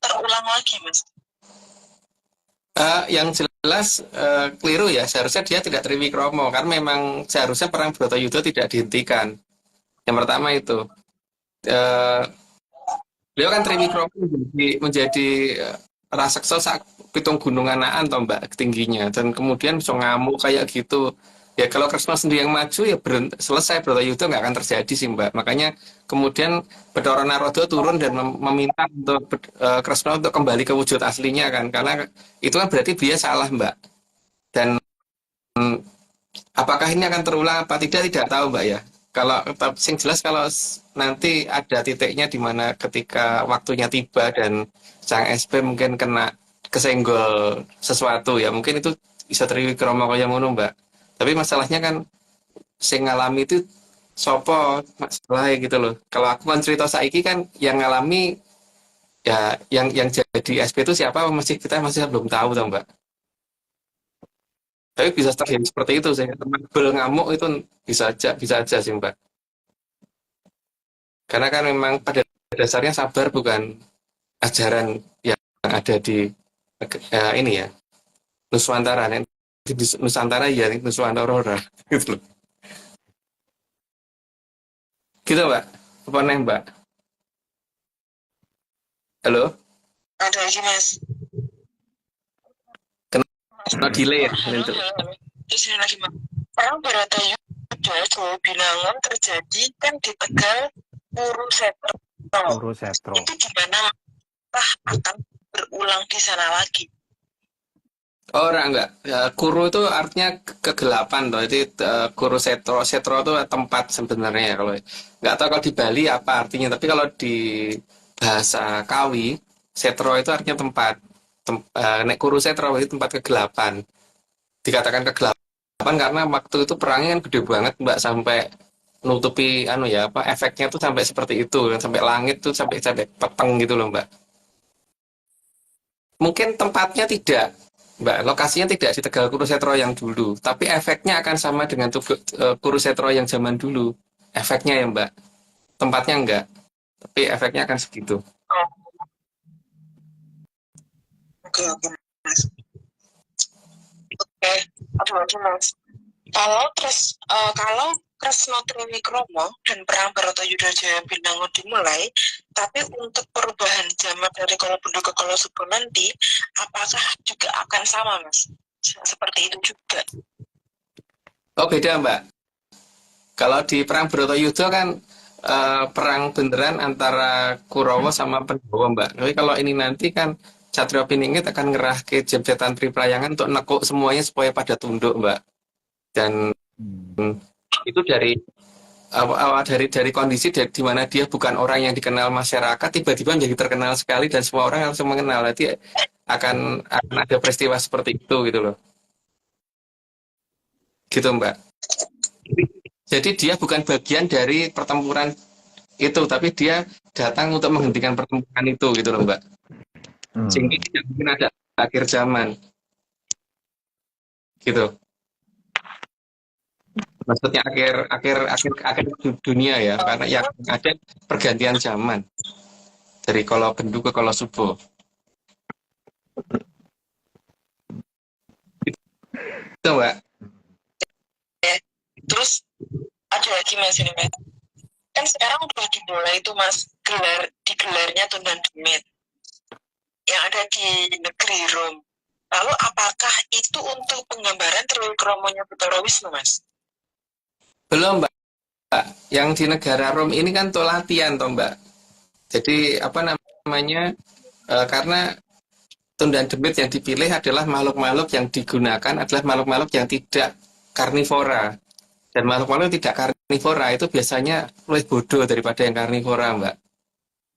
terulang lagi, Mas? Yang jelas keliru ya, seharusnya dia tidak Triwikromo, karena memang seharusnya perang Bratayuda tidak dihentikan. Yang pertama itu, beliau kan Triwikromo menjadi raseksa sak pitung gunung anaan toh Mbak tingginya, dan kemudian bisa ngamuk kayak gitu. Ya kalau Kresna sendiri yang maju ya selesai Bratayuda nggak akan terjadi sih Mbak. Makanya kemudian Bathara Narada turun dan meminta untuk Kresna untuk kembali ke wujud aslinya kan, karena itu kan berarti dia salah Mbak. Dan apakah ini akan terulang apa tidak tahu Mbak ya. Kalau sing jelas kalau nanti ada titiknya di mana ketika waktunya tiba dan sang SP mungkin kena kesenggol sesuatu ya, mungkin itu bisa Triwikromo kaya ngono Mbak. Tapi masalahnya kan sing ngalami itu sopo masalahnya gitu loh. Kalau aku kan cerita saiki kan yang ngalami ya yang jadi SP itu siapa kita masih belum tahu toh Mbak. Tapi bisa terjadi seperti itu sih. Teman bel ngamuk itu bisa aja sih Mbak. Karena kan memang pada dasarnya sabar bukan ajaran yang ada di ini ya Nusantara. Di Nusantara ya Nusantara gitu loh. Gitu Mbak. Apa nih Mbak? Halo? Ada lagi, Mas. Kena delay ya? Terus ini lagi, Mas. Perang Baratayuda Jawa Binangun terjadi kan di Tegal Kurusetra. Itu gimana akan berulang di sana lagi? Enggak. Ya, Kuru itu artinya kegelapan toh. Jadi Kurusetro, setro itu tempat sebenarnya ya. Kalau nggak tahu kalau di Bali apa artinya, tapi kalau di bahasa Kawi, setro itu artinya tempat. Nek Kurusetro itu tempat kegelapan. Dikatakan kegelapan karena waktu itu perangnya kan gede banget Mbak, sampai nutupi efeknya tuh sampai seperti itu, sampai langit tuh sampai peteng gitu loh Mbak. Mungkin tempatnya tidak Mbak, lokasinya tidak di Tegal Kurusetro yang dulu, tapi efeknya akan sama dengan Kurusetro yang zaman dulu. Efeknya ya Mbak, tempatnya enggak, tapi efeknya akan segitu. Oke, Mas. Oke, aduh lagi Mas. Kalau Kresna Triwikromo dan perang Baratayuda Jaya Binangun dimulai, tapi untuk perubahan zaman dari Kolobendo ke Kolosubo nanti, apakah juga akan sama, Mas? Seperti itu juga? Oh beda Mbak. Kalau di perang Baratayuda kan perang beneran antara Kurawa sama Pandhawa Mbak. Tapi kalau ini nanti kan Satrio Piningit akan ngerah ke Jabatan Priprayangan untuk nekuk semuanya supaya pada tunduk Mbak. Dan itu dari kondisi di mana dia bukan orang yang dikenal masyarakat, tiba-tiba menjadi terkenal sekali dan semua orang langsung mengenal. Nanti akan ada peristiwa seperti itu gitu loh. Gitu Mbak. Jadi dia bukan bagian dari pertempuran itu, tapi dia datang untuk menghentikan pertempuran itu gitu loh Mbak. Sehingga tidak mungkin ada akhir zaman. Gitu. Maksudnya akhir dunia ya, karena yang ada pergantian zaman dari Kolobendo ke Kolosubo. Itu Mbak. Terus ada lagi Mas ini Mas. Kan sekarang udah dimulai itu Mas digelarnya Tundan Demit yang ada di negeri Rom. Lalu apakah itu untuk penggambaran Triwikromonya Bathara Wisnu Mas? Belum Mbak. Yang di negara Rom ini kan tuh latihan toh Mbak. Jadi apa namanya? Karena patun dan demit yang dipilih adalah makhluk-makhluk yang digunakan adalah makhluk-makhluk yang tidak karnivora. Dan makhluk-makhluk yang tidak karnivora itu biasanya lebih bodoh daripada yang karnivora, Mbak.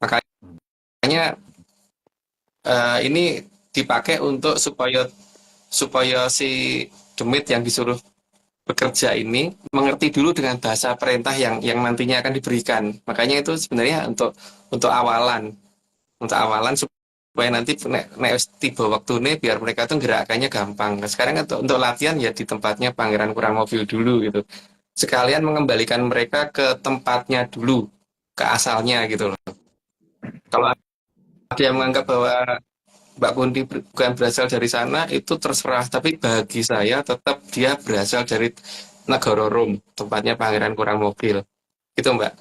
Makanya ini dipakai untuk supaya si demit yang disuruh bekerja ini mengerti dulu dengan bahasa perintah yang nantinya akan diberikan. Makanya itu sebenarnya untuk awalan supaya nanti nek tiba waktunya biar mereka tuh gerakannya gampang. Nah, sekarang untuk latihan ya di tempatnya Pangeran Kurang Mobil dulu gitu. Sekalian mengembalikan mereka ke tempatnya dulu, ke asalnya gitu loh. Kalau ada yang menganggap bahwa Mbak Kunti bukan berasal dari sana, itu terserah. Tapi bagi saya tetap dia berasal dari negara Rom, tempatnya Pangeran Kurang Mobil. Gitu, Mbak.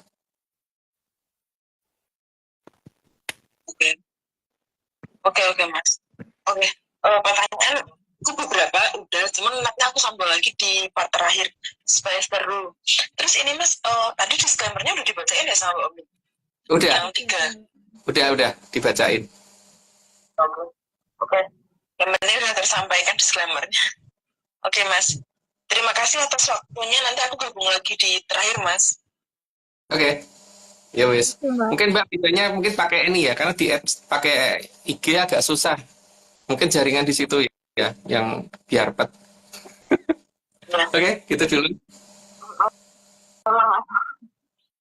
Oke, Mas. Oke, pertanyaan aku beberapa udah, cuman nanti aku sambung lagi di part terakhir supaya seru. Terus ini Mas, tadi disclaimer-nya udah dibacain ya sama Om? Udah. Yang 3. Udah dibacain. Oke. Yang penting udah tersampaikan disclaimer-nya. Oke, Mas. Terima kasih atas waktunya. Nanti aku gabung lagi di terakhir, Mas. Oke. Ya wis. Oke, Mbak. Mungkin Mbak videonya mungkin pakai ini ya, karena di apps pakai IG agak susah. Mungkin jaringan di situ ya, yang biar pet. Oke, gitu dulu.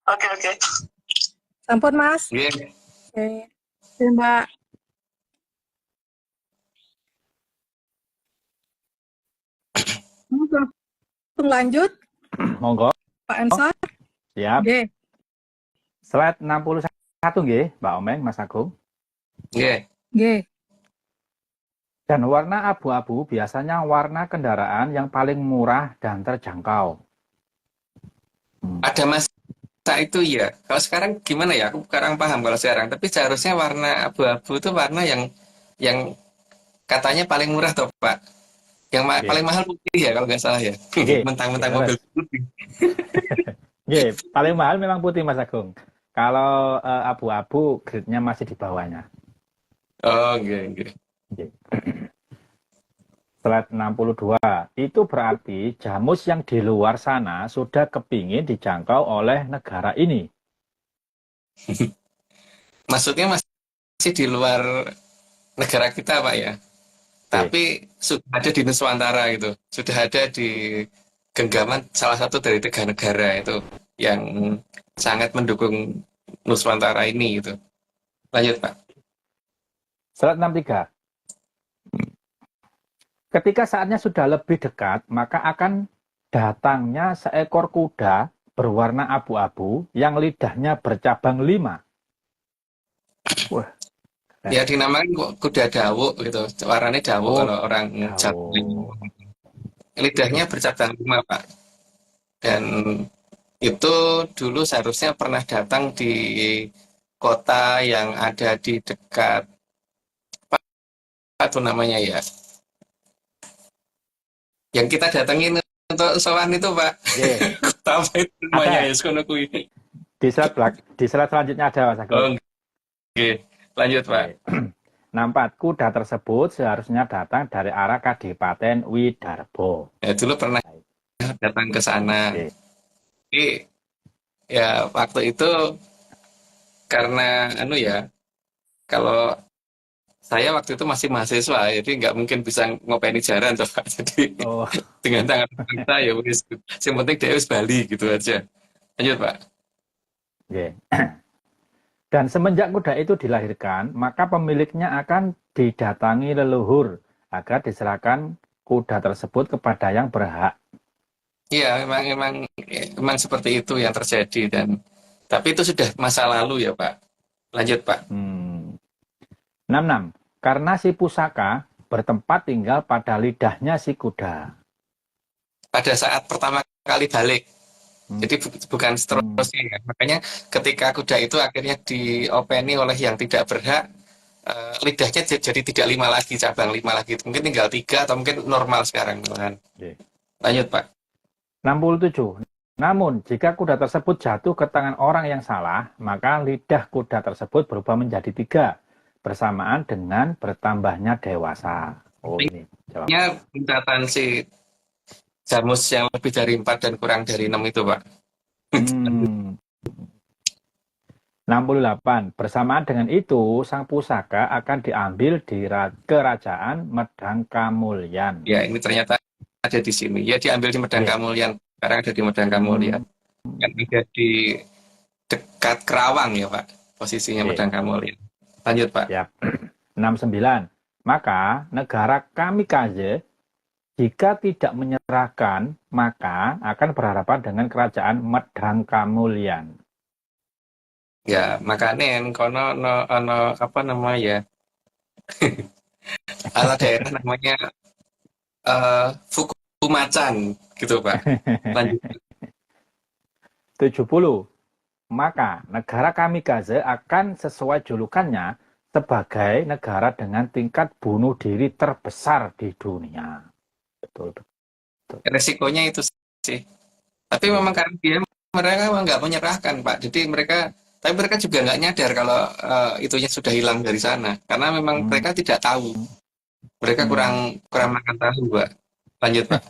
Oke. Sampun, Mas. Oke. Oke. Oke, Mbak. Langsung lanjut, Monggo. Pak Ensor. Siap. Oke. Slide 61 nggih, Mbak Omeng, Mas Agung. Oke. Oke. Dan warna abu-abu biasanya warna kendaraan yang paling murah dan terjangkau. Ada masa itu ya. Kalau sekarang gimana ya? Aku kurang paham kalau sekarang. Tapi seharusnya warna abu-abu itu warna yang katanya paling murah toh, Pak. Yang paling mahal putih ya kalau nggak salah ya. Mentang-mentang mobil putih. Paling mahal memang putih, Mas Agung. Kalau abu-abu grade-nya masih di bawahnya. Oh, oke. Slide 62. Itu berarti jamus yang di luar sana sudah kepingin dijangkau oleh negara ini. Maksudnya masih di luar negara kita, Pak ya. Tapi sudah ada di Nuswantara gitu. Sudah ada di genggaman salah satu dari 3 negara itu yang sangat mendukung Nuswantara ini gitu. Lanjut, Pak. Slide 63. Ketika saatnya sudah lebih dekat, maka akan datangnya seekor kuda berwarna abu-abu yang lidahnya bercabang 5. Wah. Ya dinamakan kuda dawuk gitu. Warnanya dawuk kalau orang Jawa. Lidahnya bercabang 5, Pak. Dan itu dulu seharusnya pernah datang di kota yang ada di dekat apa itu namanya ya? Yang kita datengin untuk sowan itu, Pak. Kota apa itu namanya ya? Di slide selanjutnya ada, Mas Agung. Oke. Lanjut, Pak. Nampak kuda tersebut seharusnya datang dari arah Kadipaten Widarbo. Ya, dulu pernah datang ke sana. Jadi, ya waktu itu karena kalau saya waktu itu masih mahasiswa, jadi nggak mungkin bisa ngopeni jaran, Pak. Jadi dengan tangan kita ya wis, yang penting dia wis Bali gitu aja. Lanjut, Pak. Dan semenjak kuda itu dilahirkan, maka pemiliknya akan didatangi leluhur agar diserahkan kuda tersebut kepada yang berhak. Iya, memang seperti itu yang terjadi tapi itu sudah masa lalu ya, Pak. Lanjut, Pak. 66. Karena si pusaka bertempat tinggal pada lidahnya si kuda. Pada saat pertama kali balik. Jadi bukan seterusnya ya. Makanya ketika kuda itu akhirnya diopeni oleh yang tidak berhak, lidahnya jadi tidak 5 lagi, cabang 5 lagi. Mungkin tinggal 3 atau mungkin normal sekarang. Lanjut, Pak. 67. Namun, jika kuda tersebut jatuh ke tangan orang yang salah, maka lidah kuda tersebut berubah menjadi 3. bersamaan dengan bertambahnya dewasa. Oh, ini jawab. Ya, tingkatan si Jamus yang lebih dari 4 dan kurang dari 6 itu, Pak. 68. Bersamaan dengan itu, sang pusaka akan diambil di kerajaan Medang Kamulyan. Ya, ini ternyata ada di sini. Ya, diambil di Medang Kamulyan. Sekarang ada di Medang Kamulyan. Yang ada di dekat Kerawang ya, Pak. Posisinya Medang Kamulyan. Lanjut, Pak. Ya. 69. Maka negara kamikaze jika tidak menyerahkan, maka akan berhadapan dengan kerajaan Medang Kamulyan. Ya, makanya kono apa namanya ya? Ala daerah namanya Fukumacan gitu, Pak. Lanjut. 70. Maka negara kamikaze akan sesuai julukannya sebagai negara dengan tingkat bunuh diri terbesar di dunia. Betul. Resikonya itu sih. Tapi memang karena mereka nggak menyerahkan, Pak. Jadi mereka juga nggak nyadar kalau itunya sudah hilang dari sana. Karena memang mereka tidak tahu. Mereka kurang makan tahu, Pak. Lanjut, Pak.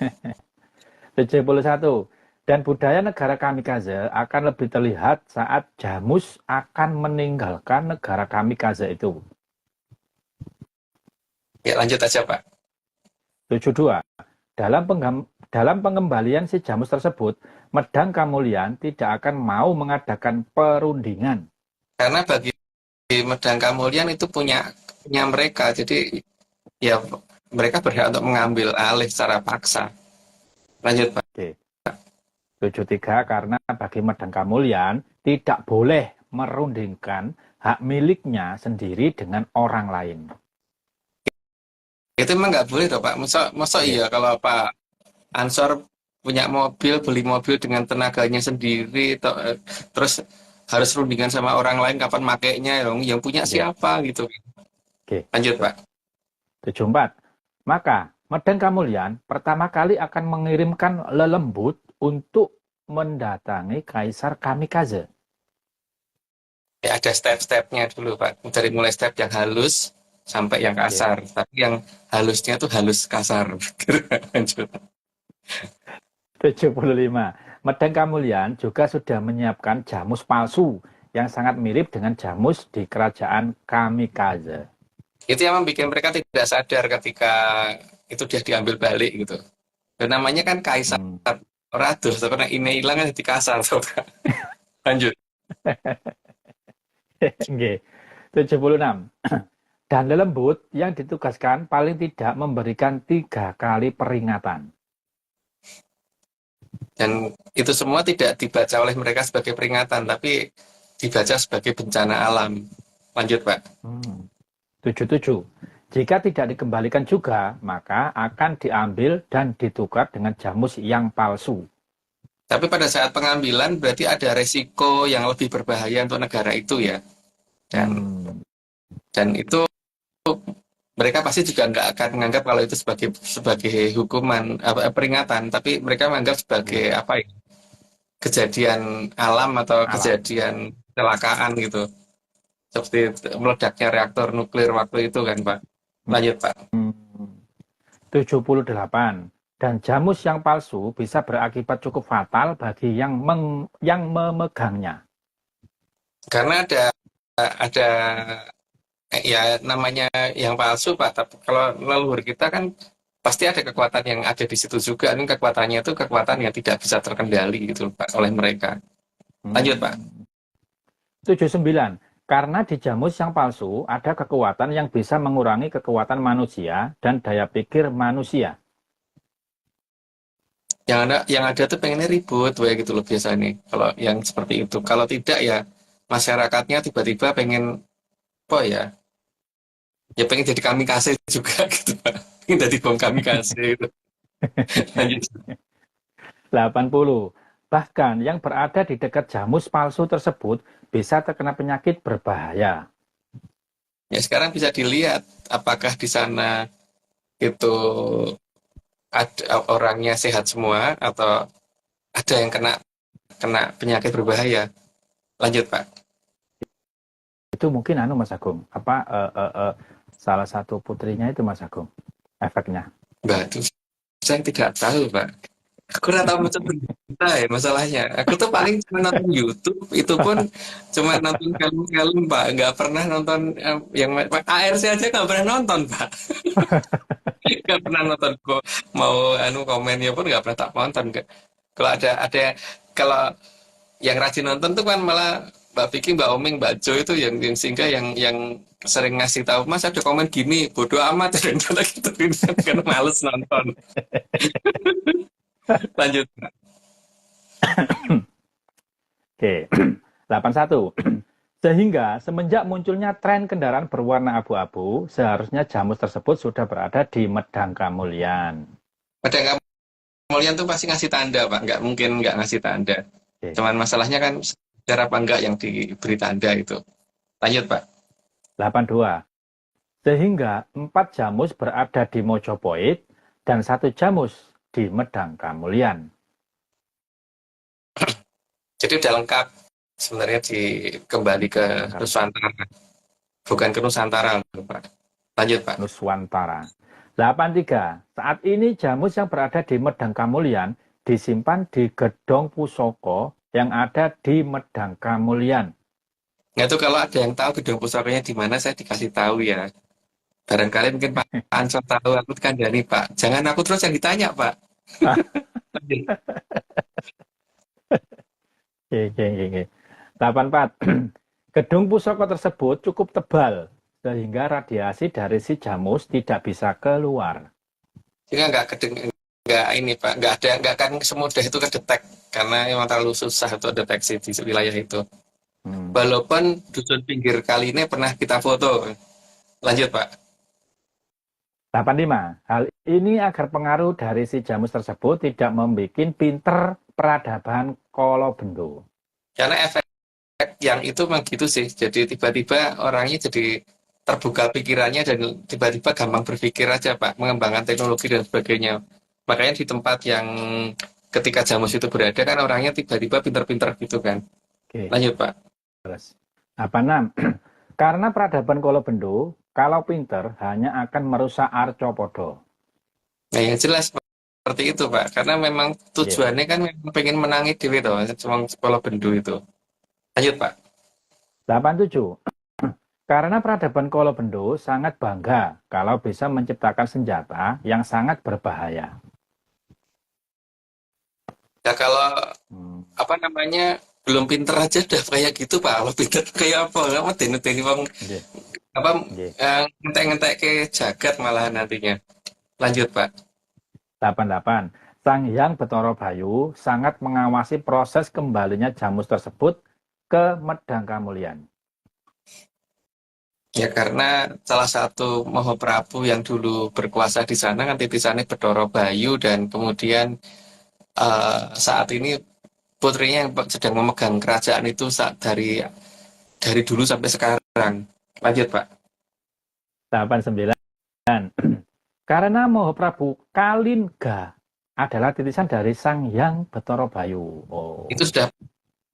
71. Dan budaya negara kamikaze akan lebih terlihat saat Jamus akan meninggalkan negara kamikaze itu. Ya, lanjut aja, Pak. 72. Dalam pengembalian si Jamus tersebut, Medang Kamulyan tidak akan mau mengadakan perundingan. Karena bagi Medang Kamulyan itu punya mereka, jadi ya mereka berhak untuk mengambil alih secara paksa. Lanjut, Pak. Oke. 73. Karena bagi Medang Kamulyan tidak boleh merundingkan hak miliknya sendiri dengan orang lain. Itu memang nggak boleh, toh, Pak. Masa iya kalau Pak Ansor punya mobil, beli mobil dengan tenaganya sendiri, terus harus rundingan sama orang lain kapan makainya, yang punya siapa gitu. Oke. Lanjut, Pak. 74. Maka Medang Kamulyan pertama kali akan mengirimkan lelembut untuk mendatangi Kaisar Kamikaze. Ya, ada step-stepnya dulu, Pak. Dari mulai step yang halus sampai yang kasar. Tapi yang halusnya tuh halus kasar. Lanjut. 75. Medang Kamulyan juga sudah menyiapkan jamus palsu yang sangat mirip dengan jamus di kerajaan Kamikaze. Itu yang membuat mereka tidak sadar ketika itu dia diambil balik gitu. Dan namanya kan Kaisar Ratu, karena ini hilang kan jadi kasar. Lanjut. 76. Dan lelembut yang ditugaskan paling tidak memberikan 3 kali peringatan. Dan itu semua tidak dibaca oleh mereka sebagai peringatan, tapi dibaca sebagai bencana alam. Lanjut, Pak. 77. Jika tidak dikembalikan juga, maka akan diambil dan ditukar dengan jamus yang palsu. Tapi pada saat pengambilan berarti ada resiko yang lebih berbahaya untuk negara itu ya. Dan itu mereka pasti juga nggak akan menganggap kalau itu sebagai hukuman peringatan, tapi mereka menganggap sebagai kejadian alam atau kejadian kecelakaan gitu, seperti meledaknya reaktor nuklir waktu itu kan, Pak. Lanjut, Pak. 78. Dan jamus yang palsu bisa berakibat cukup fatal bagi yang memegangnya. Karena ada ya namanya yang palsu, Pak. Tapi kalau leluhur kita kan pasti ada kekuatan yang ada di situ juga. Ini kekuatannya itu kekuatan yang tidak bisa terkendali gitu, Pak, oleh mereka. Lanjut, Pak. 79. Karena di jamus yang palsu ada kekuatan yang bisa mengurangi kekuatan manusia dan daya pikir manusia. Yang ada tuh pengennya ribut, gitu loh biasanya. Kalau yang seperti itu. Kalau tidak ya masyarakatnya tiba-tiba pengen ya pengen jadi kamikaze juga gitu, Pak. Pengen jadi bom kamikaze gitu. Lanjut. 80. Bahkan yang berada di dekat jamus palsu tersebut bisa terkena penyakit berbahaya. Ya sekarang bisa dilihat apakah di sana itu ada orangnya sehat semua atau ada yang kena penyakit berbahaya. Lanjut, Pak. Itu mungkin Mas Agung, salah satu putrinya itu Mas Agung, efeknya. Waduh, saya tidak tahu, Pak. Aku nggak tahu macam berita ya masalahnya. Aku tuh paling cuma nonton YouTube, itu pun cuma nonton film-film, Pak. Nggak pernah nonton yang ARC aja nggak pernah nonton, Pak. Nggak pernah nonton kok. Mau komennya pun nggak pernah tak nonton. Kalau ada kalau yang rajin nonton tuh kan malah Mbak Vicky, Mbak Oming, Mbak Jo itu yang sehingga yang sering ngasih tahu, Mas ada komen gini, bodoh amat dan gitu kan males nonton. Lanjut. Oke, 81. Sehingga semenjak munculnya tren kendaraan berwarna abu-abu, seharusnya Jamus tersebut sudah berada di Medang Kamulyan. Medang Kamulyan tuh pasti ngasih tanda, Pak. Nggak mungkin nggak ngasih tanda. Oke. Cuman masalahnya kan cara apa enggak yang diberi tanda itu. Lanjut, Pak. 82. Sehingga 4 Jamus berada di Mojopahit dan 1 Jamus di Medang Kamulyan. Jadi udah lengkap sebenarnya kembali ke Nusantara. Bukan ke Nusantara, Pak. Lanjut, Pak. Nuswantara. 83. Saat ini Jamus yang berada di Medang Kamulyan disimpan di Gedong Pusoko yang ada di Medang Kamulyan. Nah, itu kalau ada yang tahu Gedong Pusokanya di mana, saya dikasih tahu ya. Barangkali mungkin Pak Anson tahu, aku kandani, Pak. Jangan aku terus yang ditanya, Pak. Oke. 84. Gedung Pusoko tersebut cukup tebal sehingga radiasi dari si Jamus tidak bisa keluar. Sehingga nggak ini, Pak, nggak akan semudah itu kedetek karena memang terlalu susah untuk deteksi di wilayah itu. Walaupun dusun pinggir kali ini pernah kita foto. Lanjut, Pak. 85. Hal ini agar pengaruh dari si Jamus tersebut tidak membuat pinter peradaban Kolobendo. Karena efek yang itu memang gitu sih. Jadi tiba-tiba orangnya jadi terbuka pikirannya dan tiba-tiba gampang berpikir aja, Pak, mengembangkan teknologi dan sebagainya. Makanya di tempat yang ketika Jamus itu berada kan orangnya tiba-tiba pinter-pinter gitu kan. Oke. Lanjut, Pak. 86. Karena peradaban Kolobendo, kalau pinter hanya akan merusak Arcopodo. Nah, yang jelas seperti itu, Pak. Karena memang tujuannya kan memang pengen menangi dewe toh, cuma Kolobendo itu. Lanjut, Pak. 87. Karena peradaban Kolobendo sangat bangga kalau bisa menciptakan senjata yang sangat berbahaya. Ya kalau belum pinter aja udah kayak gitu, Pak. Kalau pinter kayak apa deni wong ngentek-ngentek ke jagat malah nantinya. Lanjut, Pak. 88. Sang Hyang Betara Bayu sangat mengawasi proses kembalinya Jamus tersebut ke Medang Kamulyan. Ya karena salah satu Mahaprabu yang dulu berkuasa di sana kan titisannya Betara Bayu dan kemudian saat ini putrinya yang sedang memegang kerajaan itu dari dulu sampai sekarang. Lanjut, Pak. 89. Karena Mahaprabu Kalingga adalah titisan dari Sang Hyang Betara Bayu. Oh. Itu sudah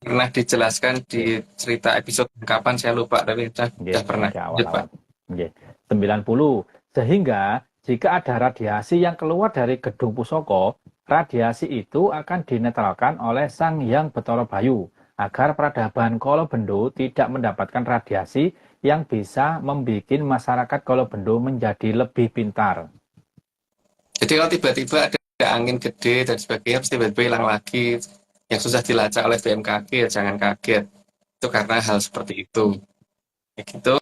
pernah dijelaskan di cerita episode kapan saya lupa, tapi sudah pernah. Awal-awal. 90. Sehingga jika ada radiasi yang keluar dari Gedung Pusoko, radiasi itu akan dinetralkan oleh Sang Hyang Betara Bayu agar peradaban Kolobendo tidak mendapatkan radiasi yang bisa membuat masyarakat Kolobendo menjadi lebih pintar. Jadi kalau tiba-tiba ada angin gede dan sebagainya, tiba-tiba hilang lagi, yang susah dilacak oleh BMKG, ya jangan kaget. Itu karena hal seperti itu. Ya gitu.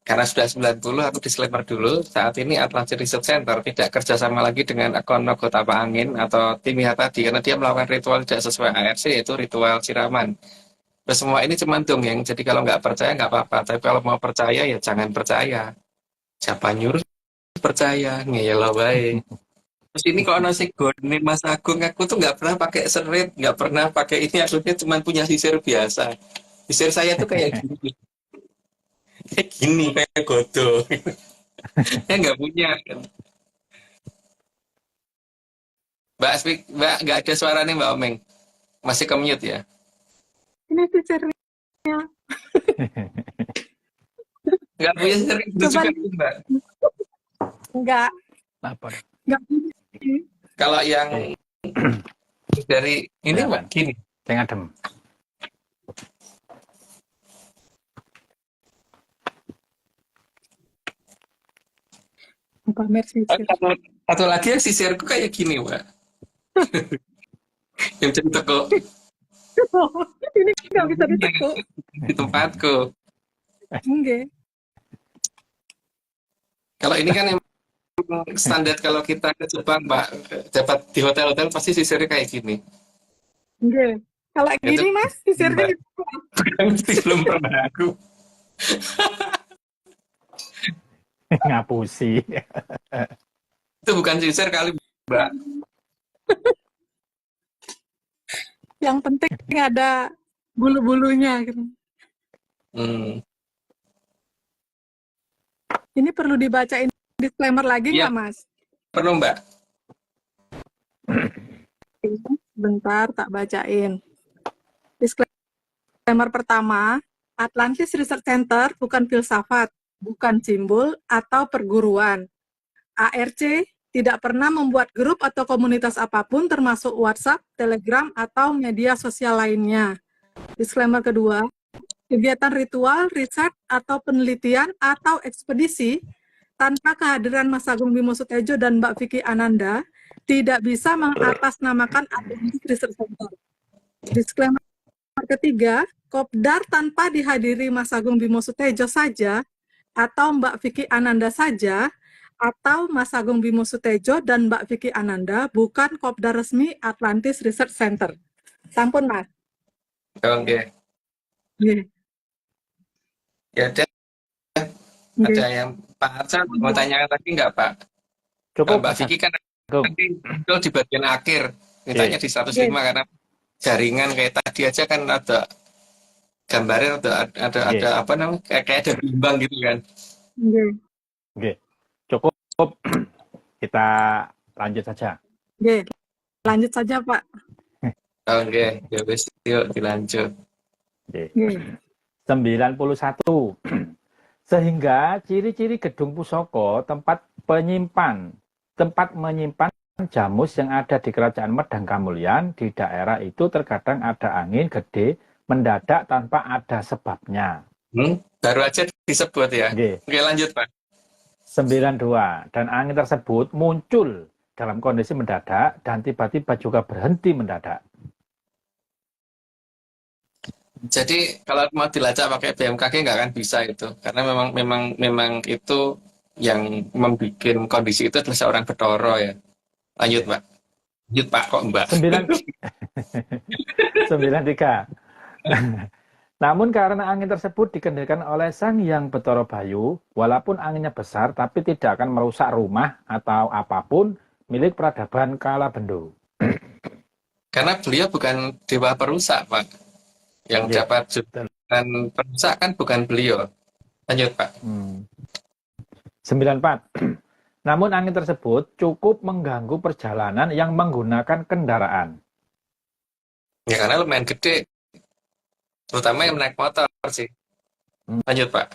Karena sudah 90, aku disclaimer dulu, saat ini Atlantis Research Center tidak kerjasama lagi dengan akun Nogo Tapa Angin atau Timihah tadi, karena dia melakukan ritual tidak sesuai ARC, yaitu ritual siraman. Terus semua ini cuma dongeng, jadi kalau nggak percaya nggak apa-apa, tapi kalau mau percaya ya jangan percaya. Siapa nyuruh percaya, ngeyel wae. Terus ini kalau nasi goreng Mas Agung, aku tuh nggak pernah pakai serit, nggak pernah pakai ini, akhirnya cuma punya sisir biasa. Sisir saya tuh kayak gini. Kayak gini, kayak godol. Saya nggak punya. Mbak, nggak ada suaranya Mbak Omeng. Masih ke mute ya? Ini sisirnya. Nggak punya sering Coba juga Mbak. enggak Lapor. enggak punya. Kalau Eh, yang dari ini Mbak silakan. gini. Sing adem. Pamer sisir. Satu lagi yang sisirku kayak gini Mbak. Yang cerita kok Ini nggak bisa ditekuk. di tempatku. Enggak. Kalau ini kan yang standar kalau kita ke Jepang Mbak, dapat di hotel-hotel pasti sisirnya kayak gini. Enggak. Kalau Itu gini Mas, sisirnya Mbak. gitu. Mesti belum pernah aku. Ngapusi. Itu bukan sisir kali Mbak. Yang penting ada bulu-bulunya gitu. Hmm. Ini perlu dibacain disclaimer lagi Iya, nggak Mas? perlu Mbak. Bentar, tak bacain. Disclaimer pertama, Atlantis Research Center bukan filsafat, bukan simbol atau perguruan. ARC tidak pernah membuat grup atau komunitas apapun termasuk WhatsApp, Telegram, atau media sosial lainnya. Disclaimer kedua, kegiatan ritual, riset, atau penelitian atau ekspedisi tanpa kehadiran Mas Agung Bimo Sutejo dan Mbak Vicky Ananda tidak bisa mengatasnamakan Atlantis Research Center. Disclaimer ketiga, Kopdar tanpa dihadiri Mas Agung Bimo Sutejo saja atau Mbak Vicky Ananda saja atau Mas Agung Bimo Sutejo dan Mbak Vicky Ananda bukan Kopdar resmi Atlantis Research Center. Sampun Mas. Oke. Nggih. Ya udah, Nggih. ada yang Pak Arsa mau tanyakan lagi nggak Pak? Cukup. Kalau Mbak Vicky kan Cukup. nanti itu di bagian akhir mintanya di 105 karena jaringan kayak tadi aja kan ada gambarnya ada apa namanya kayak ada bimbang gitu kan. Nggih. Oke. Cukup. Kita lanjut saja. Nggih. Lanjut saja Pak. Oke, ya wes yuk dilanjut. Oke. Nggih. 91. Sehingga ciri-ciri gedung pusaka tempat menyimpan jamus yang ada di Kerajaan Medang Kamulyan di daerah itu terkadang ada angin gede mendadak tanpa ada sebabnya. Baru aja disebut ya. Oke. Oke, lanjut Pak. 92. Dan angin tersebut muncul dalam kondisi mendadak dan tiba-tiba juga berhenti mendadak. Jadi kalau mau dilacak pakai BMKG nggak akan bisa itu, karena memang itu yang membuat kondisi itu adalah seorang Bathara ya. Lanjut Pak. Lanjut Pak kok Mbak. 93. Namun karena angin tersebut dikendalikan oleh Sang Hyang Bathara Bayu, walaupun anginnya besar tapi tidak akan merusak rumah atau apapun milik peradaban Kalabendo. Karena beliau bukan dewa perusak Pak. Yang dapat dan perusak kan bukan beliau. Lanjut Pak. 94. Namun angin tersebut cukup mengganggu perjalanan yang menggunakan kendaraan. Ya karena lumayan gede. Terutama yang naik motor sih. Lanjut Pak.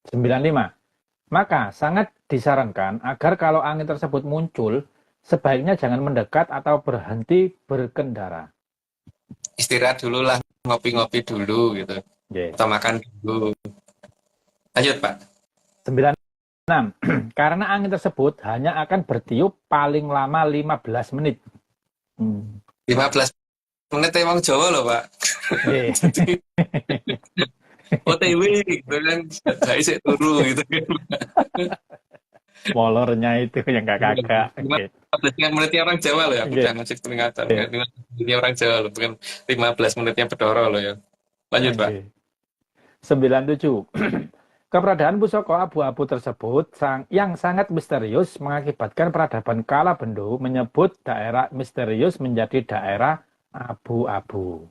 95. Maka sangat disarankan agar kalau angin tersebut muncul, sebaiknya jangan mendekat atau berhenti berkendara. Istirahat dulu lah, ngopi-ngopi dulu gitu. Atau makan dulu. Lanjut Pak. 96. Karena angin tersebut hanya akan bertiup paling lama 15 menit. 15 menit emang Jawa loh Pak. Jadi OTW gitu kan, saya sih turu gitu kan. Molornya itu yang kakak. 15 menitnya orang Jawa loh ya, aku jangan ngasih peringatan. 15 menitnya orang Jawa loh, bukan 15 menitnya Bathara loh ya. Lanjut Pak. 97. Keberadaan pusaka abu-abu tersebut yang sangat misterius mengakibatkan peradaban Kalabendo menyebut daerah misterius menjadi daerah abu-abu.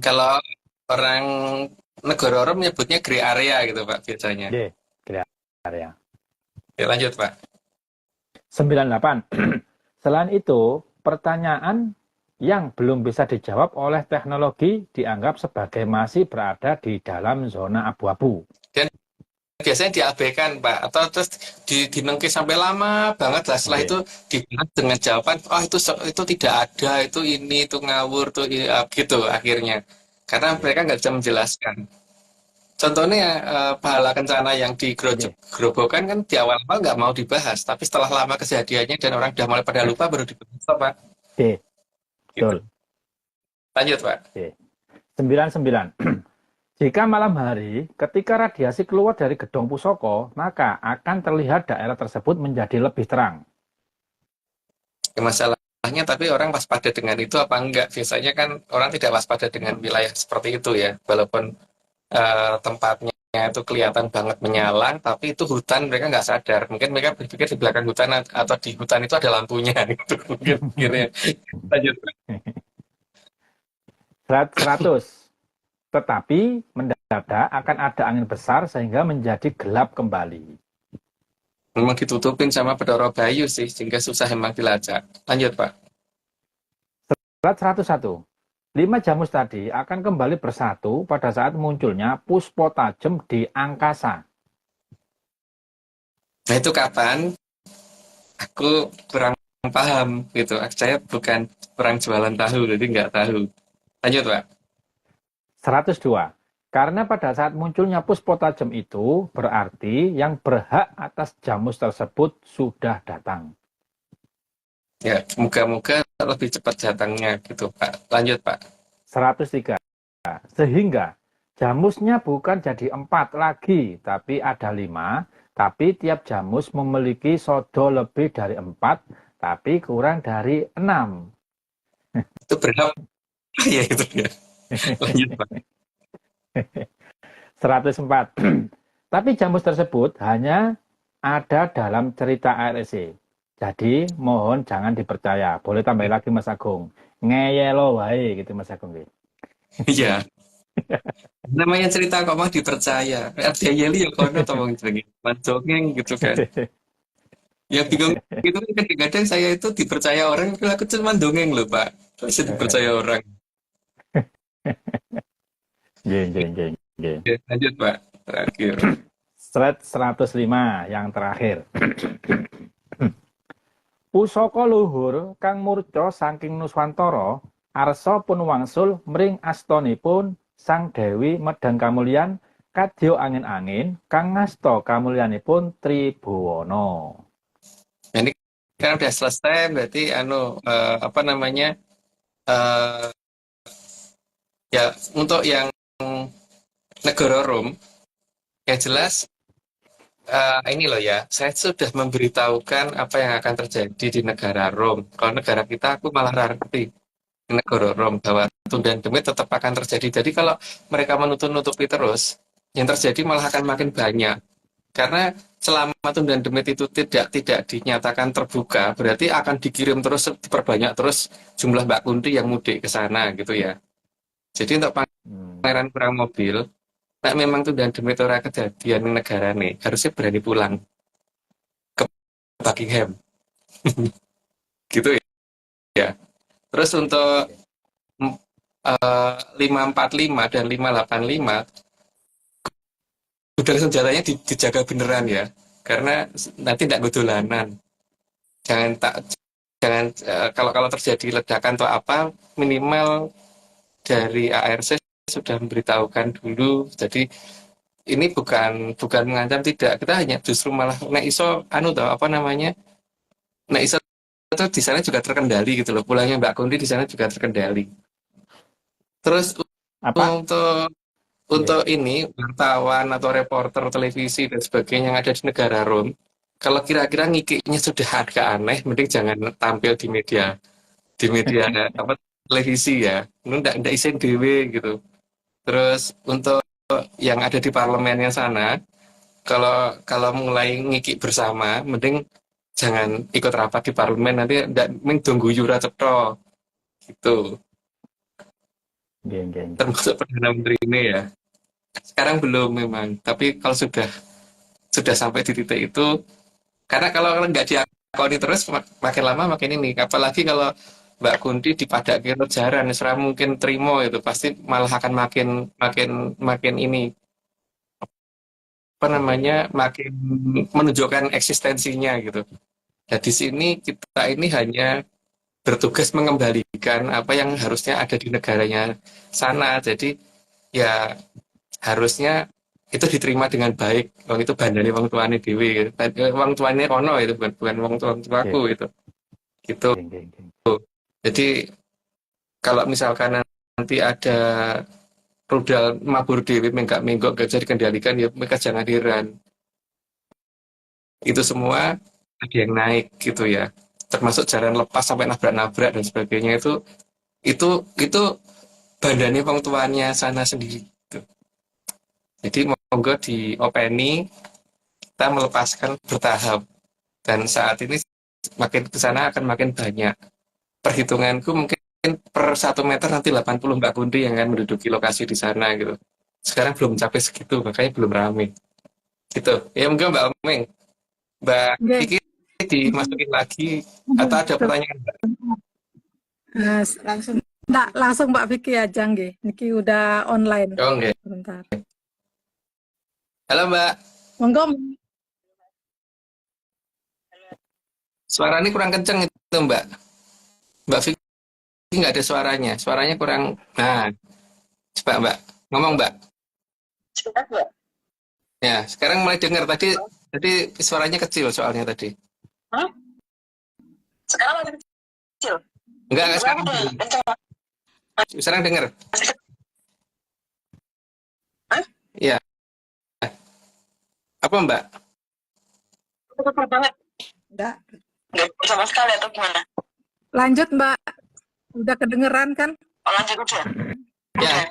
Kalau orang negara orang menyebutnya grey area gitu Pak biasanya. Grey area. Ya, lanjut Pak. 98. Selain itu, pertanyaan yang belum bisa dijawab oleh teknologi dianggap sebagai masih berada di dalam zona abu-abu. Dan biasanya diabaikan Pak, atau terus dinengki sampai lama banget lah. Setelah Oke. itu dibalas dengan jawaban, oh itu tidak ada, itu ini, itu ngawur, tuh gitu akhirnya. Karena Oke. mereka nggak bisa menjelaskan. Contohnya pahala kencana yang Oke. digerobokan kan di awal-awal nggak mau dibahas, tapi setelah lama kejadiannya dan orang udah mulai pada lupa baru dibahas, Pak. Oke. Gitu. Betul. Lanjut, Pak. Oke. 99. Jika malam hari, ketika radiasi keluar dari gedung pusoko, maka akan terlihat daerah tersebut menjadi lebih terang. Ya, masalahnya tapi orang waspada dengan itu apa enggak? Biasanya kan orang tidak waspada dengan wilayah seperti itu ya, walaupun tempatnya itu kelihatan banget menyalang, tapi itu hutan mereka nggak sadar. Mungkin mereka berpikir di belakang hutan atau di hutan itu ada lampunya gitu. Mungkin pikirnya. Lanjut. 100. Tetapi mendadak akan ada angin besar sehingga menjadi gelap kembali. Memang ditutupin sama Bedoro Bayu sih, sehingga susah emang dilacak. Lanjut, Pak. 101. 5 jamus tadi akan kembali bersatu pada saat munculnya puspo tajem di angkasa. Nah itu kapan? Aku kurang paham gitu. Saya bukan kurang jualan tahu, jadi nggak tahu. Lanjut, Pak. 102. Karena pada saat munculnya puspo tajem itu berarti yang berhak atas jamus tersebut sudah datang. Ya, moga-moga lebih cepat datangnya gitu, Pak. Lanjut, Pak. 103. Sehingga jamusnya bukan jadi 4 lagi, tapi ada 5. Tapi tiap jamus memiliki sodo lebih dari 4, tapi kurang dari 6. Itu berapa? Ya itu ya. Lanjut, Pak. 104. Tapi jamus tersebut hanya ada dalam cerita ARSC. Jadi mohon jangan dipercaya. Boleh tambah lagi Mas Agung. Ngeyelo wae gitu Mas Agung. Iya. Namanya cerita kok mau dipercaya. Dia yeli ya kono atau mau dongeng gitu kan. Ya bingung itu kan kadang-kadang saya itu dipercaya orang, aku cuma dongeng loh Pak. Bisa dipercaya orang. Jeng. Oke, lanjut Pak. Terakhir. Slide 105 yang terakhir. Pusaka luhur kang murca saking Nuswantara arsa pun wangsul mring astonipun Sang Dewi Medang Kamulyan kadya angin-angin kang ngasta kamulyanipun Tribhuwana. Ini kan udah selesai berarti apa namanya? Ya untuk yang negara Rom yang jelas ini loh ya, saya sudah memberitahukan apa yang akan terjadi di negara Rom. Kalau negara kita, aku malah ngerti di negara Rom bahwa tunda demit tetap akan terjadi. Jadi kalau mereka menutup-nutupi terus, yang terjadi malah akan makin banyak. Karena selama tunda demit itu tidak dinyatakan terbuka, berarti akan dikirim terus, diperbanyak terus jumlah Mbak Kunti yang mudik ke sana gitu ya. Jadi untuk pangeran perang mobil, nah memang tunda demit ora kejadian di negara nih, harusnya berani pulang ke Buckingham. Gitu ya. Terus untuk 545 dan 585 gudang senjatanya dijaga beneran ya, karena nanti tidak godolanan. Jangan kalau terjadi ledakan atau apa, minimal dari ARC sudah memberitahukan dulu. Jadi ini bukan mengancam, tidak, kita hanya justru malah nek iso nek iso itu di sana juga terkendali gitu loh, pulangnya Mbak Kunti di sana juga terkendali. Terus Apa? untuk ini wartawan atau reporter televisi dan sebagainya yang ada di negara Rom, kalau kira-kira ngikiknya sudah agak aneh, mending jangan tampil di media apa televisi ya, ndak isen dewe gitu. Terus untuk yang ada di parlemennya sana, kalau mulai ngikik bersama, mending jangan ikut rapat di parlemen, nanti ndak tunggu yura cetro gitu. Geng. Termasuk Perdana Menteri ini ya. Sekarang belum memang, tapi kalau sudah sampai di titik itu, karena kalau nggak diakoni terus makin lama makin ini, apalagi kalau Mbak Kunti dipadaki jaran, serah mungkin terima itu, pasti malah akan makin ini apa namanya makin menunjukkan eksistensinya gitu. Nah, di sini kita ini hanya bertugas mengembalikan apa yang harusnya ada di negaranya sana. Jadi ya harusnya itu diterima dengan baik. Wong itu bandane wong tuane dhewe gitu. Wong tuane kono itu bukan wong tuaku Oke. itu. Gitu. Oke, oke, oke. Jadi kalau misalkan nanti ada rudal mabur dhewe menggak gak bisa dikendalikan ya mereka jangan heran. Itu semua ada yang naik gitu ya. Termasuk jalan lepas sampai nabrak-nabrak dan sebagainya itu bandane wong tuanya sana sendiri. Gitu. Jadi monggo diopeni kita melepaskan bertahap dan saat ini makin ke sana akan makin banyak. Perhitunganku mungkin per 1 meter nanti 80 Mbak Kundi yang akan menduduki lokasi di sana gitu. Sekarang belum mencapai segitu, makanya belum rame. Gitu. Ya monggo Mbak Omeng, Mbak Nggih. Kiki dimasukin lagi atau ada pertanyaan Mbak? Langsung. Nggak, langsung Mbak Vicky aja nggih. Niki udah online. Oh enggak. Sebentar. Halo Mbak, Monggo. suara ini kurang kenceng itu Mbak. Mbak Vicky nggak ada suaranya, suaranya kurang. Nah, coba Mbak, ngomong Mbak. Sebentar nggak? Ya, sekarang mulai dengar tadi suaranya kecil soalnya tadi. Hah? Sekarang masih kecil. Enggak Sekarang sekarang. udah kencang. Sekarang dengar. Hah? Iya. Apa Mbak? Kecil banget. Enggak. Nggak sama sekali atau gimana? Lanjut Mbak. Udah kedengeran kan? Oh, lanjut udah. Ya.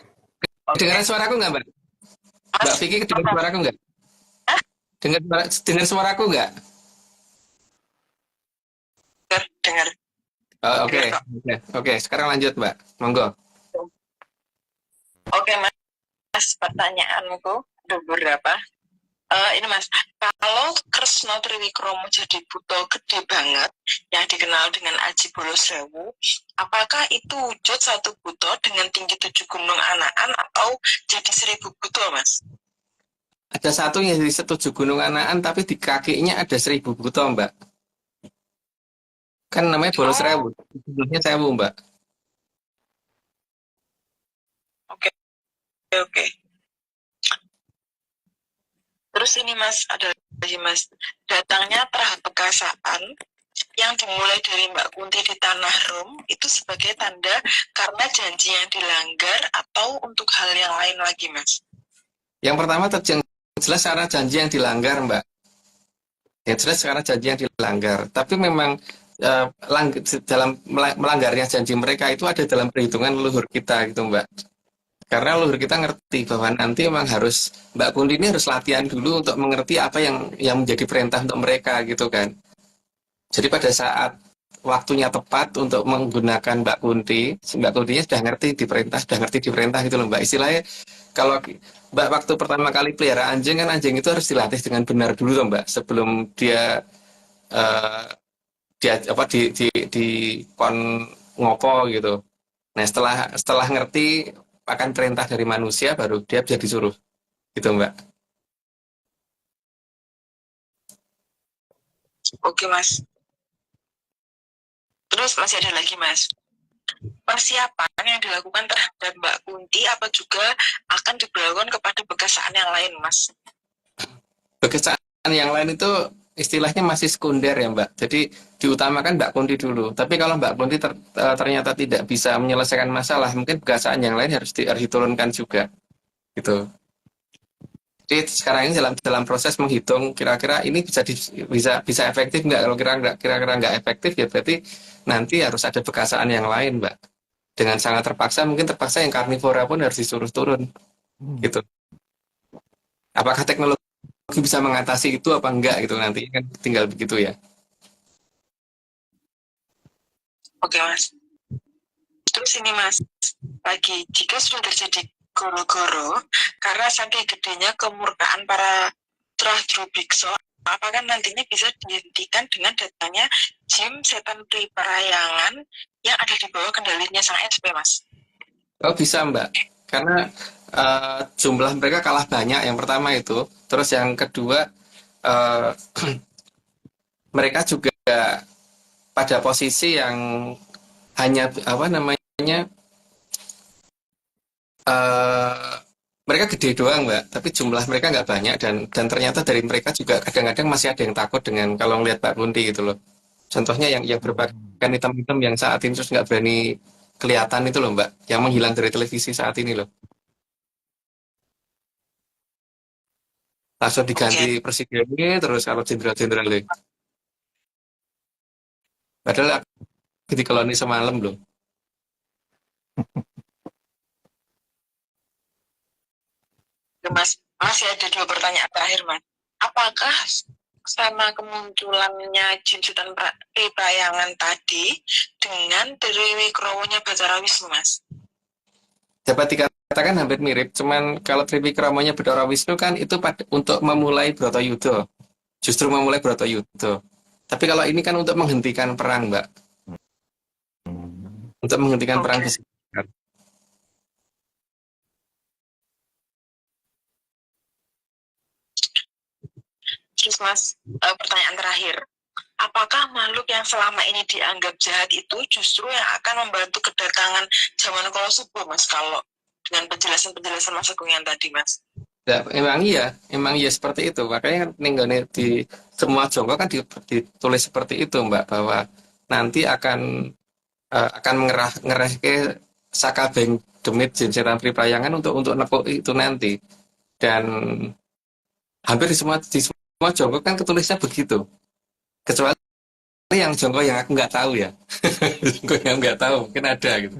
Oke. Kedengaran suaraku nggak Mbak? Mbak Mas, Vicky kedengar suaraku nggak? Hah? Dengar suaraku nggak? dengar. Oh, oke. Oke. Sekarang lanjut Mbak. Monggo. Oke Mas, pertanyaanku ada beberapa. Ini Mas, kalau Kresna Triwikromo jadi buto gede banget yang dikenal dengan Aji Bolosewu, apakah itu wujud satu buto dengan tinggi 7 gunung Anaan atau jadi 1000 buto Mas? Ada satu yang di 7 gunung Anaan tapi di kakinya ada 1000 buto Mbak. Kan namanya Bolosewu. Sebelumnya Sewu Mbak. Oke. Terus ini Mas, ada lagi Mas, datangnya Prahabekasaan yang dimulai dari Mbak Kunti di Tanah Rum itu sebagai tanda karena janji yang dilanggar atau untuk hal yang lain lagi Mas? Yang pertama jelas karena janji yang dilanggar Mbak. Ya jelas karena janji yang dilanggar. Tapi memang dalam melanggarnya janji mereka itu ada dalam perhitungan leluhur kita gitu Mbak. Karena leluhur kita ngerti bahwa nanti memang harus Mbak Kunti ini harus latihan dulu untuk mengerti apa yang menjadi perintah untuk mereka gitu kan. Jadi pada saat waktunya tepat untuk menggunakan Mbak Kuntinya sudah ngerti diperintah gitu loh Mbak. Istilahnya kalau Mbak waktu pertama kali pelihara anjing kan anjing itu harus dilatih dengan benar dulu loh Mbak sebelum dia di kon ngopo gitu. Nah setelah ngerti akan perintah dari manusia baru dia bisa disuruh gitu Mbak. Oke Mas. Terus masih ada lagi Mas. Persiapan yang dilakukan terhadap Mbak Kunti apa juga akan diberlakukan kepada bekasaan yang lain Mas? Bekasaan yang lain itu istilahnya masih sekunder ya Mbak. Jadi diutamakan Mbak Kunti dulu. Tapi kalau Mbak Kunti ternyata tidak bisa menyelesaikan masalah, mungkin bekasaan yang lain harus diturunkan juga. Gitu. Jadi sekarang ini dalam proses menghitung kira-kira ini bisa efektif nggak? Kalau kira-kira nggak efektif ya berarti nanti harus ada bekasaan yang lain Mbak. Dengan sangat terpaksa mungkin yang karnivora pun harus disuruh turun. Gitu. Apakah teknologi bisa mengatasi itu apa enggak gitu nanti kan tinggal begitu ya. Oke Mas. Terus ini Mas, lagi jika sudah terjadi goro-goro karena saking gedenya kemurkaan para Trahdrabiksa, apakah nantinya bisa dihentikan dengan datangnya Jim Setan Priparayangan yang ada di bawah kendalinya sang SP Mas? Oh bisa Mbak. karena jumlah mereka kalah banyak yang pertama itu. Terus yang kedua, eh, mereka juga pada posisi yang hanya apa namanya, eh, mereka gede doang mbak, tapi jumlah mereka nggak banyak, dan ternyata dari mereka juga kadang-kadang masih ada yang takut dengan kalau ngelihat Mbak Kunti gitu loh. Contohnya yang berpakaian hitam-hitam yang saat ini terus nggak berani kelihatan itu loh mbak, yang menghilang dari televisi saat ini loh. Langsung diganti Oke. presidennya, terus kalau jenderal-jenderalnya. Padahal aku di koloni semalam loh. Mas, masih ada 2 pertanyaan terakhir, Mas. Apakah sama kemunculannya jinjutan Pribayangan tadi dengan Dewi Wikrowonya Bathara Wisnu, Mas? Dapat dikatakan hampir mirip, cuman kalau Triwikramonya Bathara Wisnu kan itu untuk memulai Bratayuda. Justru memulai Bratayuda. Tapi kalau ini kan untuk menghentikan perang, Mbak. Untuk menghentikan perang Oke. besar. Terus Mas, pertanyaan terakhir. Apakah makhluk yang selama ini dianggap jahat itu justru yang akan membantu kedatangan zaman Kala Subuh, Mas, kalau dengan penjelasan-penjelasan Mas Agung yang tadi, Mas? Nah, emang iya seperti itu. Makanya kan nenggone di semua jonggo kan ditulis seperti itu, Mbak, bahwa nanti akan ngerah ke sakabeng demit jin setan Priprayangan untuk nepuk itu nanti. Dan hampir di semua jonggo kan ketulisnya begitu. Kecuali yang jonggo yang aku nggak tahu ya. Jonggo yang nggak tahu, mungkin ada gitu.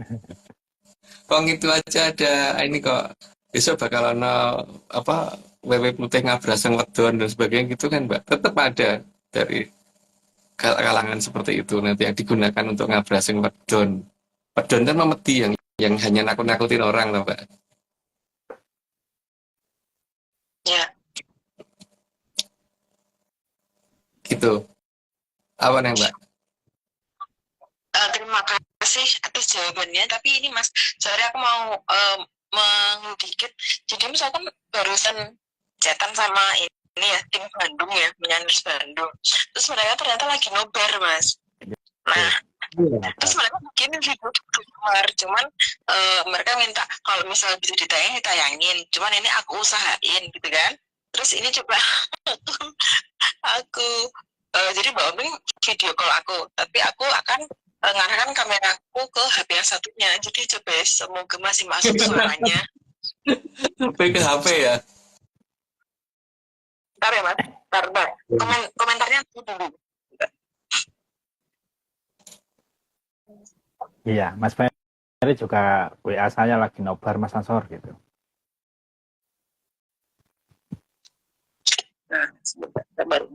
Kok itu aja ada ini kok besok bakal ono apa wewe putih ngabraseng wedon dan sebagainya gitu kan mbak, tetap ada dari kalangan seperti itu nanti yang digunakan untuk ngabraseng wedon. Wedon kan memedi yang hanya nakut-nakutin orang loh mbak. Ya, Gitu. Apa nih mbak? terima kasih atas jawabannya. Tapi ini Mas, sorry aku mau dikit. Jadi misalkan barusan chatan sama ini ya, tim Bandung ya, Menyaners Bandung. Terus mereka ternyata lagi nobar, Mas. Nah, terus mereka bikin video di luar, cuman mereka minta kalau misalnya bisa ditayangin, cuman ini aku usahain gitu kan. Terus ini coba aku jadi Mbak Oming video call aku, tapi aku akan ngarahkan kameraku ke HP yang satunya, jadi coba semoga masih masuk suaranya. Sampai ke HP ya. Bentar ya Mas, bentar. Komentarnya dulu. Iya, Mas Ferry juga WA saya lagi nobar Mas Ansor gitu. Nah, sebentar baru.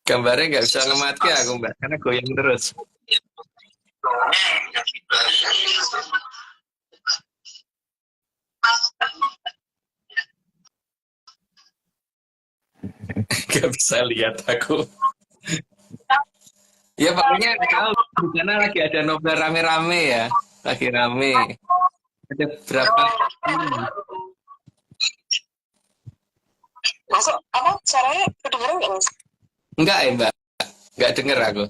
Gambarnya nggak bisa ngemati aku mbak, karena goyang terus. Nggak bisa lihat aku. Ya pokoknya kalau di sana lagi ada nobar rame-rame ya, lagi rame. Ada berapa? Masuk apa? Suaranya kedengeran nggak Mas? Enggak ya mbak, nggak denger aku.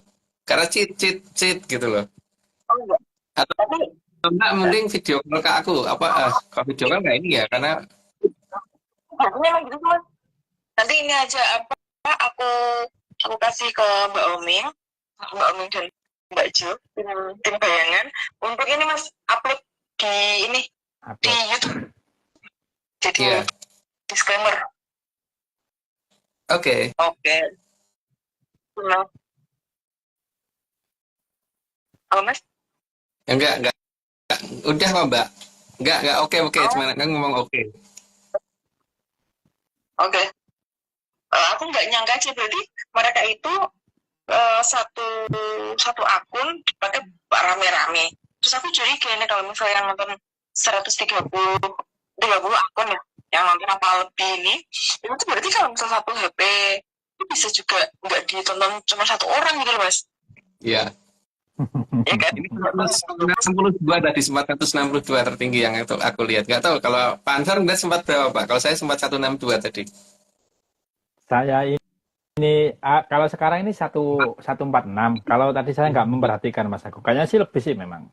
Karena cheat gitu loh. Oh enggak. Atau Tapi enggak, mending video call ke aku. Kalau video call nggak ini ya, karena memang gitu Mas. Nanti ini aja apa aku kasih ke Mbak Oming dan Mbak Jo, tim bayangan untuk ini Mas upload di ini di YouTube. Jadi Iya. disclaimer. Oke. Nah. Apa Mas? Enggak. Udah kok mbak. Enggak oke. Cuma kan ngomong oke. Oke. Aku nggak nyangka aja berarti mereka itu satu akun dipakai rame-rame. Terus aku curiga ini kalau misalnya yang nonton 130 akun ya, yang nonton apa lebih ini, itu berarti kalau misalnya satu HP itu bisa juga nggak ditonton cuma satu orang gitu loh Mas. Iya. Ya kan? Ini 162 tadi, sempat 162 tertinggi yang itu aku lihat. Nggak tahu kalau Pak Ansar nggak sempat berapa Pak? Kalau saya sempat 162 tadi. Saya kalau sekarang ini 146. Kalau tadi saya nggak memperhatikan Mas Agung. Kayaknya sih lebih sih memang.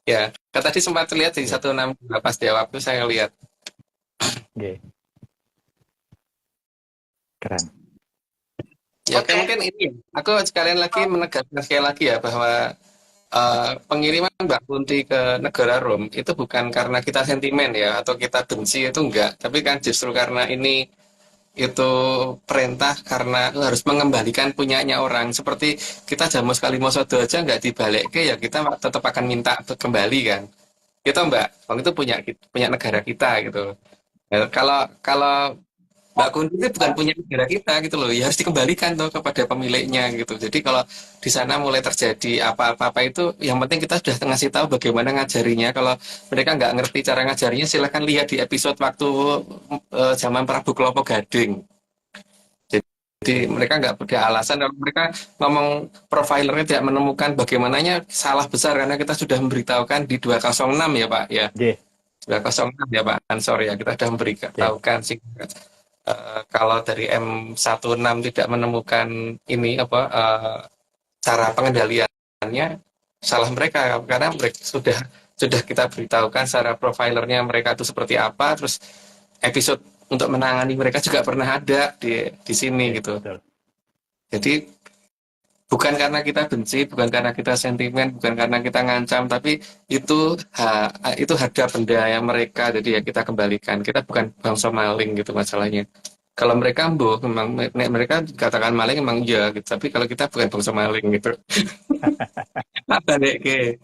Ya, kan tadi sempat lihat di Oke. 162 pas dia waktu saya lihat. Oke. Keren. Ya, oke Oke. mungkin ini. Aku sekalian lagi menegaskan sekali lagi ya bahwa pengiriman Mbak Kunti ke negara Rom itu bukan karena kita sentimen ya atau kita benci, itu enggak, tapi kan justru karena ini itu perintah karena harus mengembalikan punyanya orang. Seperti kita jamu sekali mau sodo aja nggak dibalik ke, ya kita tetap akan minta kembali kan, gitu Mbak. Wong itu punya punya negara kita gitu. Ya, kalau kalau Mbak Kunti itu bukan punya negara kita gitu loh, ya harus dikembalikan tuh kepada pemiliknya gitu. Jadi kalau di sana mulai terjadi apa-apa itu, yang penting kita sudah ngasih tahu bagaimana ngajarinya. Kalau mereka nggak ngerti cara ngajarinya, silahkan lihat di episode waktu zaman Prabu Klopo Gading. Jadi mereka nggak ada alasan kalau mereka ngomong profilernya tidak menemukan, bagaimananya salah besar karena kita sudah memberitahukan di 206 ya Pak ya. Oke. 206 ya Pak Ansor ya, kita sudah memberitahukan sih. Kalau dari M16 tidak menemukan ini cara pengendaliannya, salah mereka karena mereka sudah kita beritahukan secara profilernya mereka itu seperti apa, terus episode untuk menangani mereka juga pernah ada di sini gitu. Betul. Jadi bukan karena kita benci, bukan karena kita sentimen, bukan karena kita ngancam, tapi itu harga benda yang mereka, jadi ya kita kembalikan. Kita bukan bangsa maling gitu masalahnya. Kalau mereka memang mereka katakan maling memang iya gitu, tapi kalau kita bukan bangsa maling gitu. Apa deh gitu.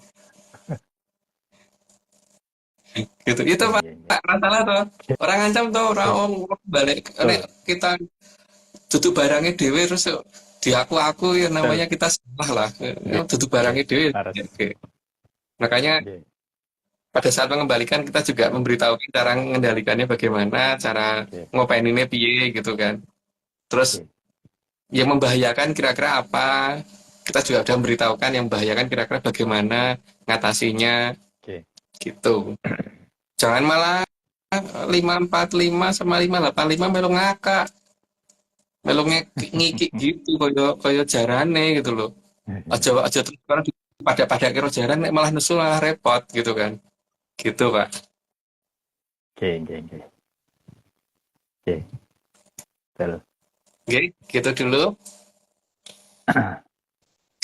Itu Oke, Pak, oke, oke. masalah tuh. Orang ngancam tuh orang balik nek Betul. kita tutup barangnya dewe terus diaku-aku ya Betul. namanya kita salah lah. Oke, Tutup oke. barangnya dewe. Harus. Oke. Makanya Oke. pada saat mengembalikan kita juga memberitahukan cara mengendalikannya bagaimana, cara Oke. ngopeninnya piye gitu kan. Terus Oke. yang membahayakan kira-kira apa, kita juga sudah memberitahukan yang membahayakan kira-kira bagaimana ngatasinya Oke. gitu. Jangan malah 545 sama 585 melu ngakak, melu ngikik gitu koyo jarane gitu loh. Aja terus sekarang pada kira jaran malah nusul malah repot gitu kan. Gitu Pak. Oke, oke, oke. Oke. Betul. Oke, gitu dulu.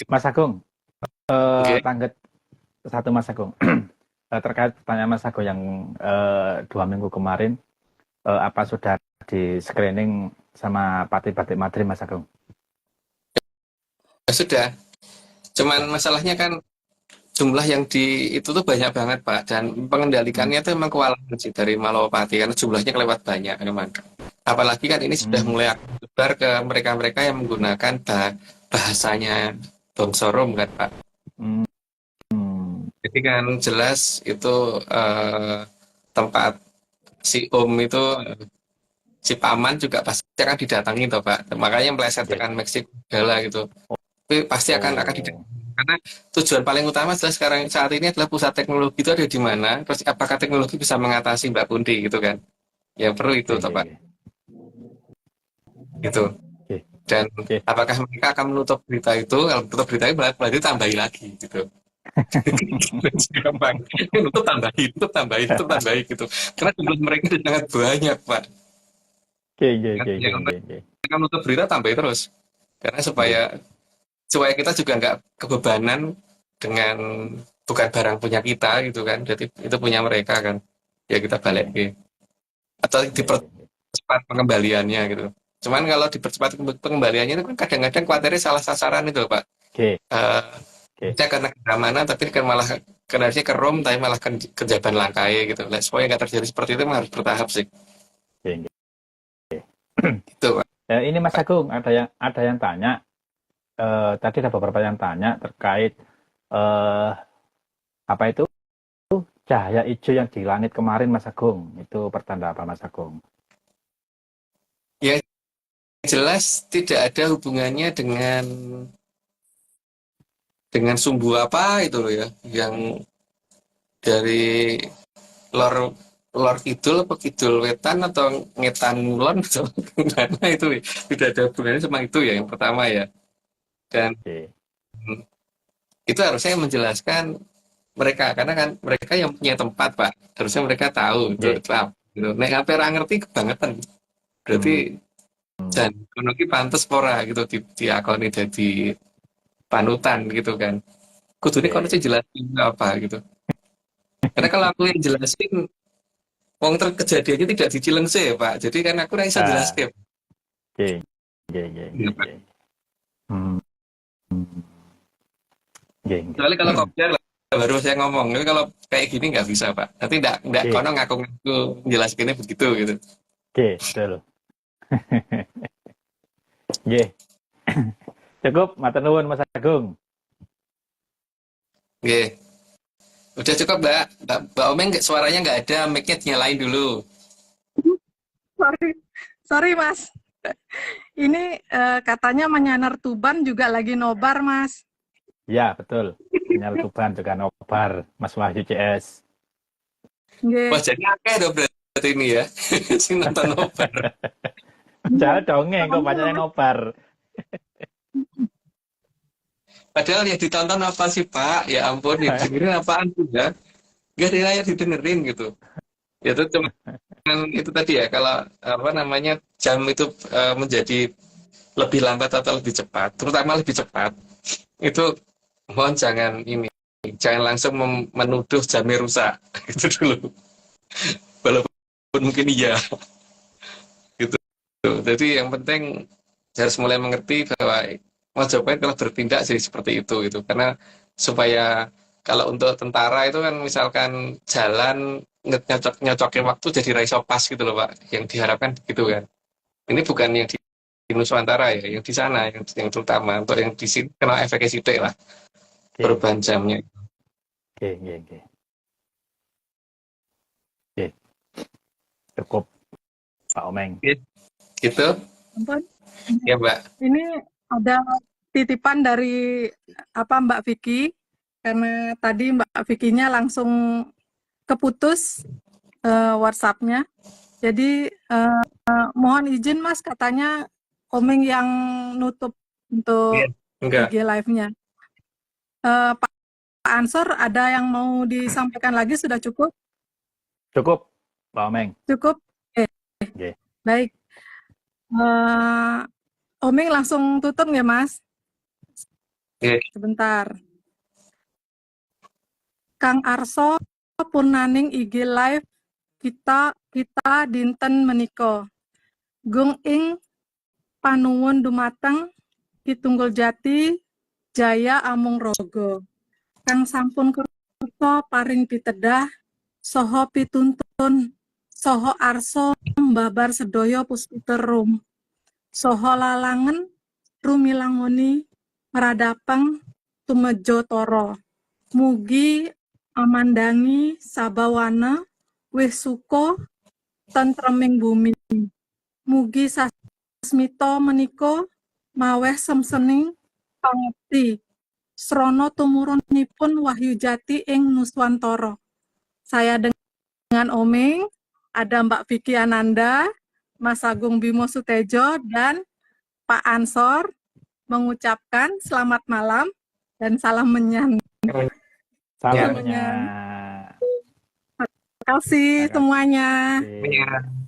Mas Agung, Oke. tangget satu Mas Agung. Terkait pertanyaan Mas Agung yang 2 minggu kemarin, apa sudah di screening sama Pati Batik Madrid Mas Agung? Ya sudah. Cuman masalahnya kan jumlah yang di itu tuh banyak banget Pak, dan pengendalikannya itu memang kewalahan sih dari Malawapati karena jumlahnya kelewat banyak memang. Apalagi kan ini sudah mulai menyebar ke mereka-mereka yang menggunakan bahasanya Bongsorum kan Pak. Jadi kan jelas itu tempat si Om itu, si Paman juga pasti akan didatangi toh Pak. Makanya meleset tekan Meksiko segala gitu. Tapi pasti akan didatangi. Karena tujuan paling utama jelas sekarang saat ini adalah pusat teknologi itu ada di mana, terus apakah teknologi bisa mengatasi Mbak Kunti gitu kan. Yang perlu itu toh Pak. Gitu. Dan apakah mereka akan menutup berita itu? Kalau menutup berita itu berarti tambahi lagi gitu. Gampang. Nutup tambahi gitu. Karena jumlah mereka sudah sangat banyak Pak. Mereka menutup berita tambahi terus. Karena supaya kita juga nggak kebebanan dengan bukan barang punya kita gitu kan. Jadi itu punya mereka kan. Ya kita balik atau dipercepat pengembaliannya gitu. Cuman kalau dipercepat pengembaliannya itu kan kadang-kadang khawatirnya salah sasaran itu Pak. Saya karena ke mana tapi kan malah kendarnya ke Rom tapi malah ke Jaban Langkai gitu. Nah, supaya nggak terjadi seperti itu harus bertahap sih. Gitu Pak. Ini Mas Agung ada yang tanya. Tadi ada beberapa yang tanya terkait apa itu cahaya hijau yang di langit kemarin Mas Agung, itu pertanda apa Mas Agung? Ya jelas tidak ada hubungannya dengan dengan sumbu apa itu loh ya, yang dari lor lor kidul apa kidul wetan atau ngetan ngulon atau gimana itu ya. Tidak ada hubungannya sama itu ya yang pertama ya. Dan Oke. itu harusnya menjelaskan mereka karena kan mereka yang punya tempat Pak, harusnya mereka tahu Oke. itu apa gitu. Nek apa ra ngerti kebangetan berarti dan kono ki pantes ora gitu diakoni dadi panutan gitu kan. Kudune kono sih jelasin apa gitu. Karena kalau aku yang jelasin wong kejadiannya tidak di Cilengse ya Pak. Jadi kan aku ra iso Ah. jelaske. Oke. Oke. Iya, Pak. Hmm. Oke. Kecuali kalau kopdar lah, baru saya ngomong. Tapi kalau kayak gini nggak bisa Pak. Nanti nggak Oke. kono ngaku-ngaku jelasinnya begitu gitu. Oke, betul. Nggih. Cukup, matur nuwun Mas Agung. Oke. Udah cukup Mbak. Mbak Omeng suaranya nggak ada, mic-nya dinyalain dulu. Sorry Mas. Ini katanya Menyanar Tuban juga lagi nobar Mas. Ya, betul. Sinyal Tuban juga nobar, Mas Wahyu CS. Nggih. Wah jadi akeh dong berarti ini ya. Sing nonton nobar. Jangan dongeng kok banyak yang nobar. Padahal yang ditonton apa sih Pak? Ya ampun, yang dengerin apaan tuh ya? Gak ada yang didengerin gitu. Ya itu cuma itu tadi ya, kalau apa namanya jam itu menjadi lebih lambat atau lebih cepat, terutama lebih cepat, itu mohon jangan langsung menuduh jamnya rusak. Itu dulu. Walaupun mungkin iya. Gitu. Jadi yang penting harus mulai mengerti bahwa Majapahit kalau bertindak jadi seperti itu gitu. Karena supaya kalau untuk tentara itu kan misalkan jalan nyocokin waktu jadi raiso pas gitu loh Pak. Yang diharapkan gitu kan. Ini bukan yang di Nusantara ya, yang di sana yang terutama untuk yang di sini kena efeknya sidik lah. Perubahan jamnya. Oke. Oke. Cukup Pak Omeng. Gitu. Ampun. Ya Mbak. Ini ada titipan dari Mbak Vicky, karena tadi Mbak Vicky-nya langsung keputus WhatsApp-nya. Jadi mohon izin Mas, katanya Omeng yang nutup untuk IG live-nya. Pak Ansor, ada yang mau disampaikan lagi? Sudah cukup? Cukup, Pak Omeng. Cukup? Oke. Baik. Omeng langsung tutup ya Mas? Sebentar. Kang Arso Purnaning IG live kita dinten menika. Gung ing panuwun dumateng Kitunggul Jati Jaya Amung Rogo. Kang sampun kersa paring pitedah saha pituntun saha arsa mbabar sedaya puspiter rum. Saha lalangen rumilangoni meradapeng tumejo toro. Mugi amandangi sabawana wis suka tentreming bumi. Mugi sasmita menika maweh semsening pangekti srana tumurunipun Wahyu Jati ing Nuswantara. Saya dengan Omeng, ada Mbak Vicky Ananda, Mas Agung Bimo Sutejo, dan Pak Ansor mengucapkan selamat malam dan salam menyan. Salam menyan. Terima kasih semuanya. Oke.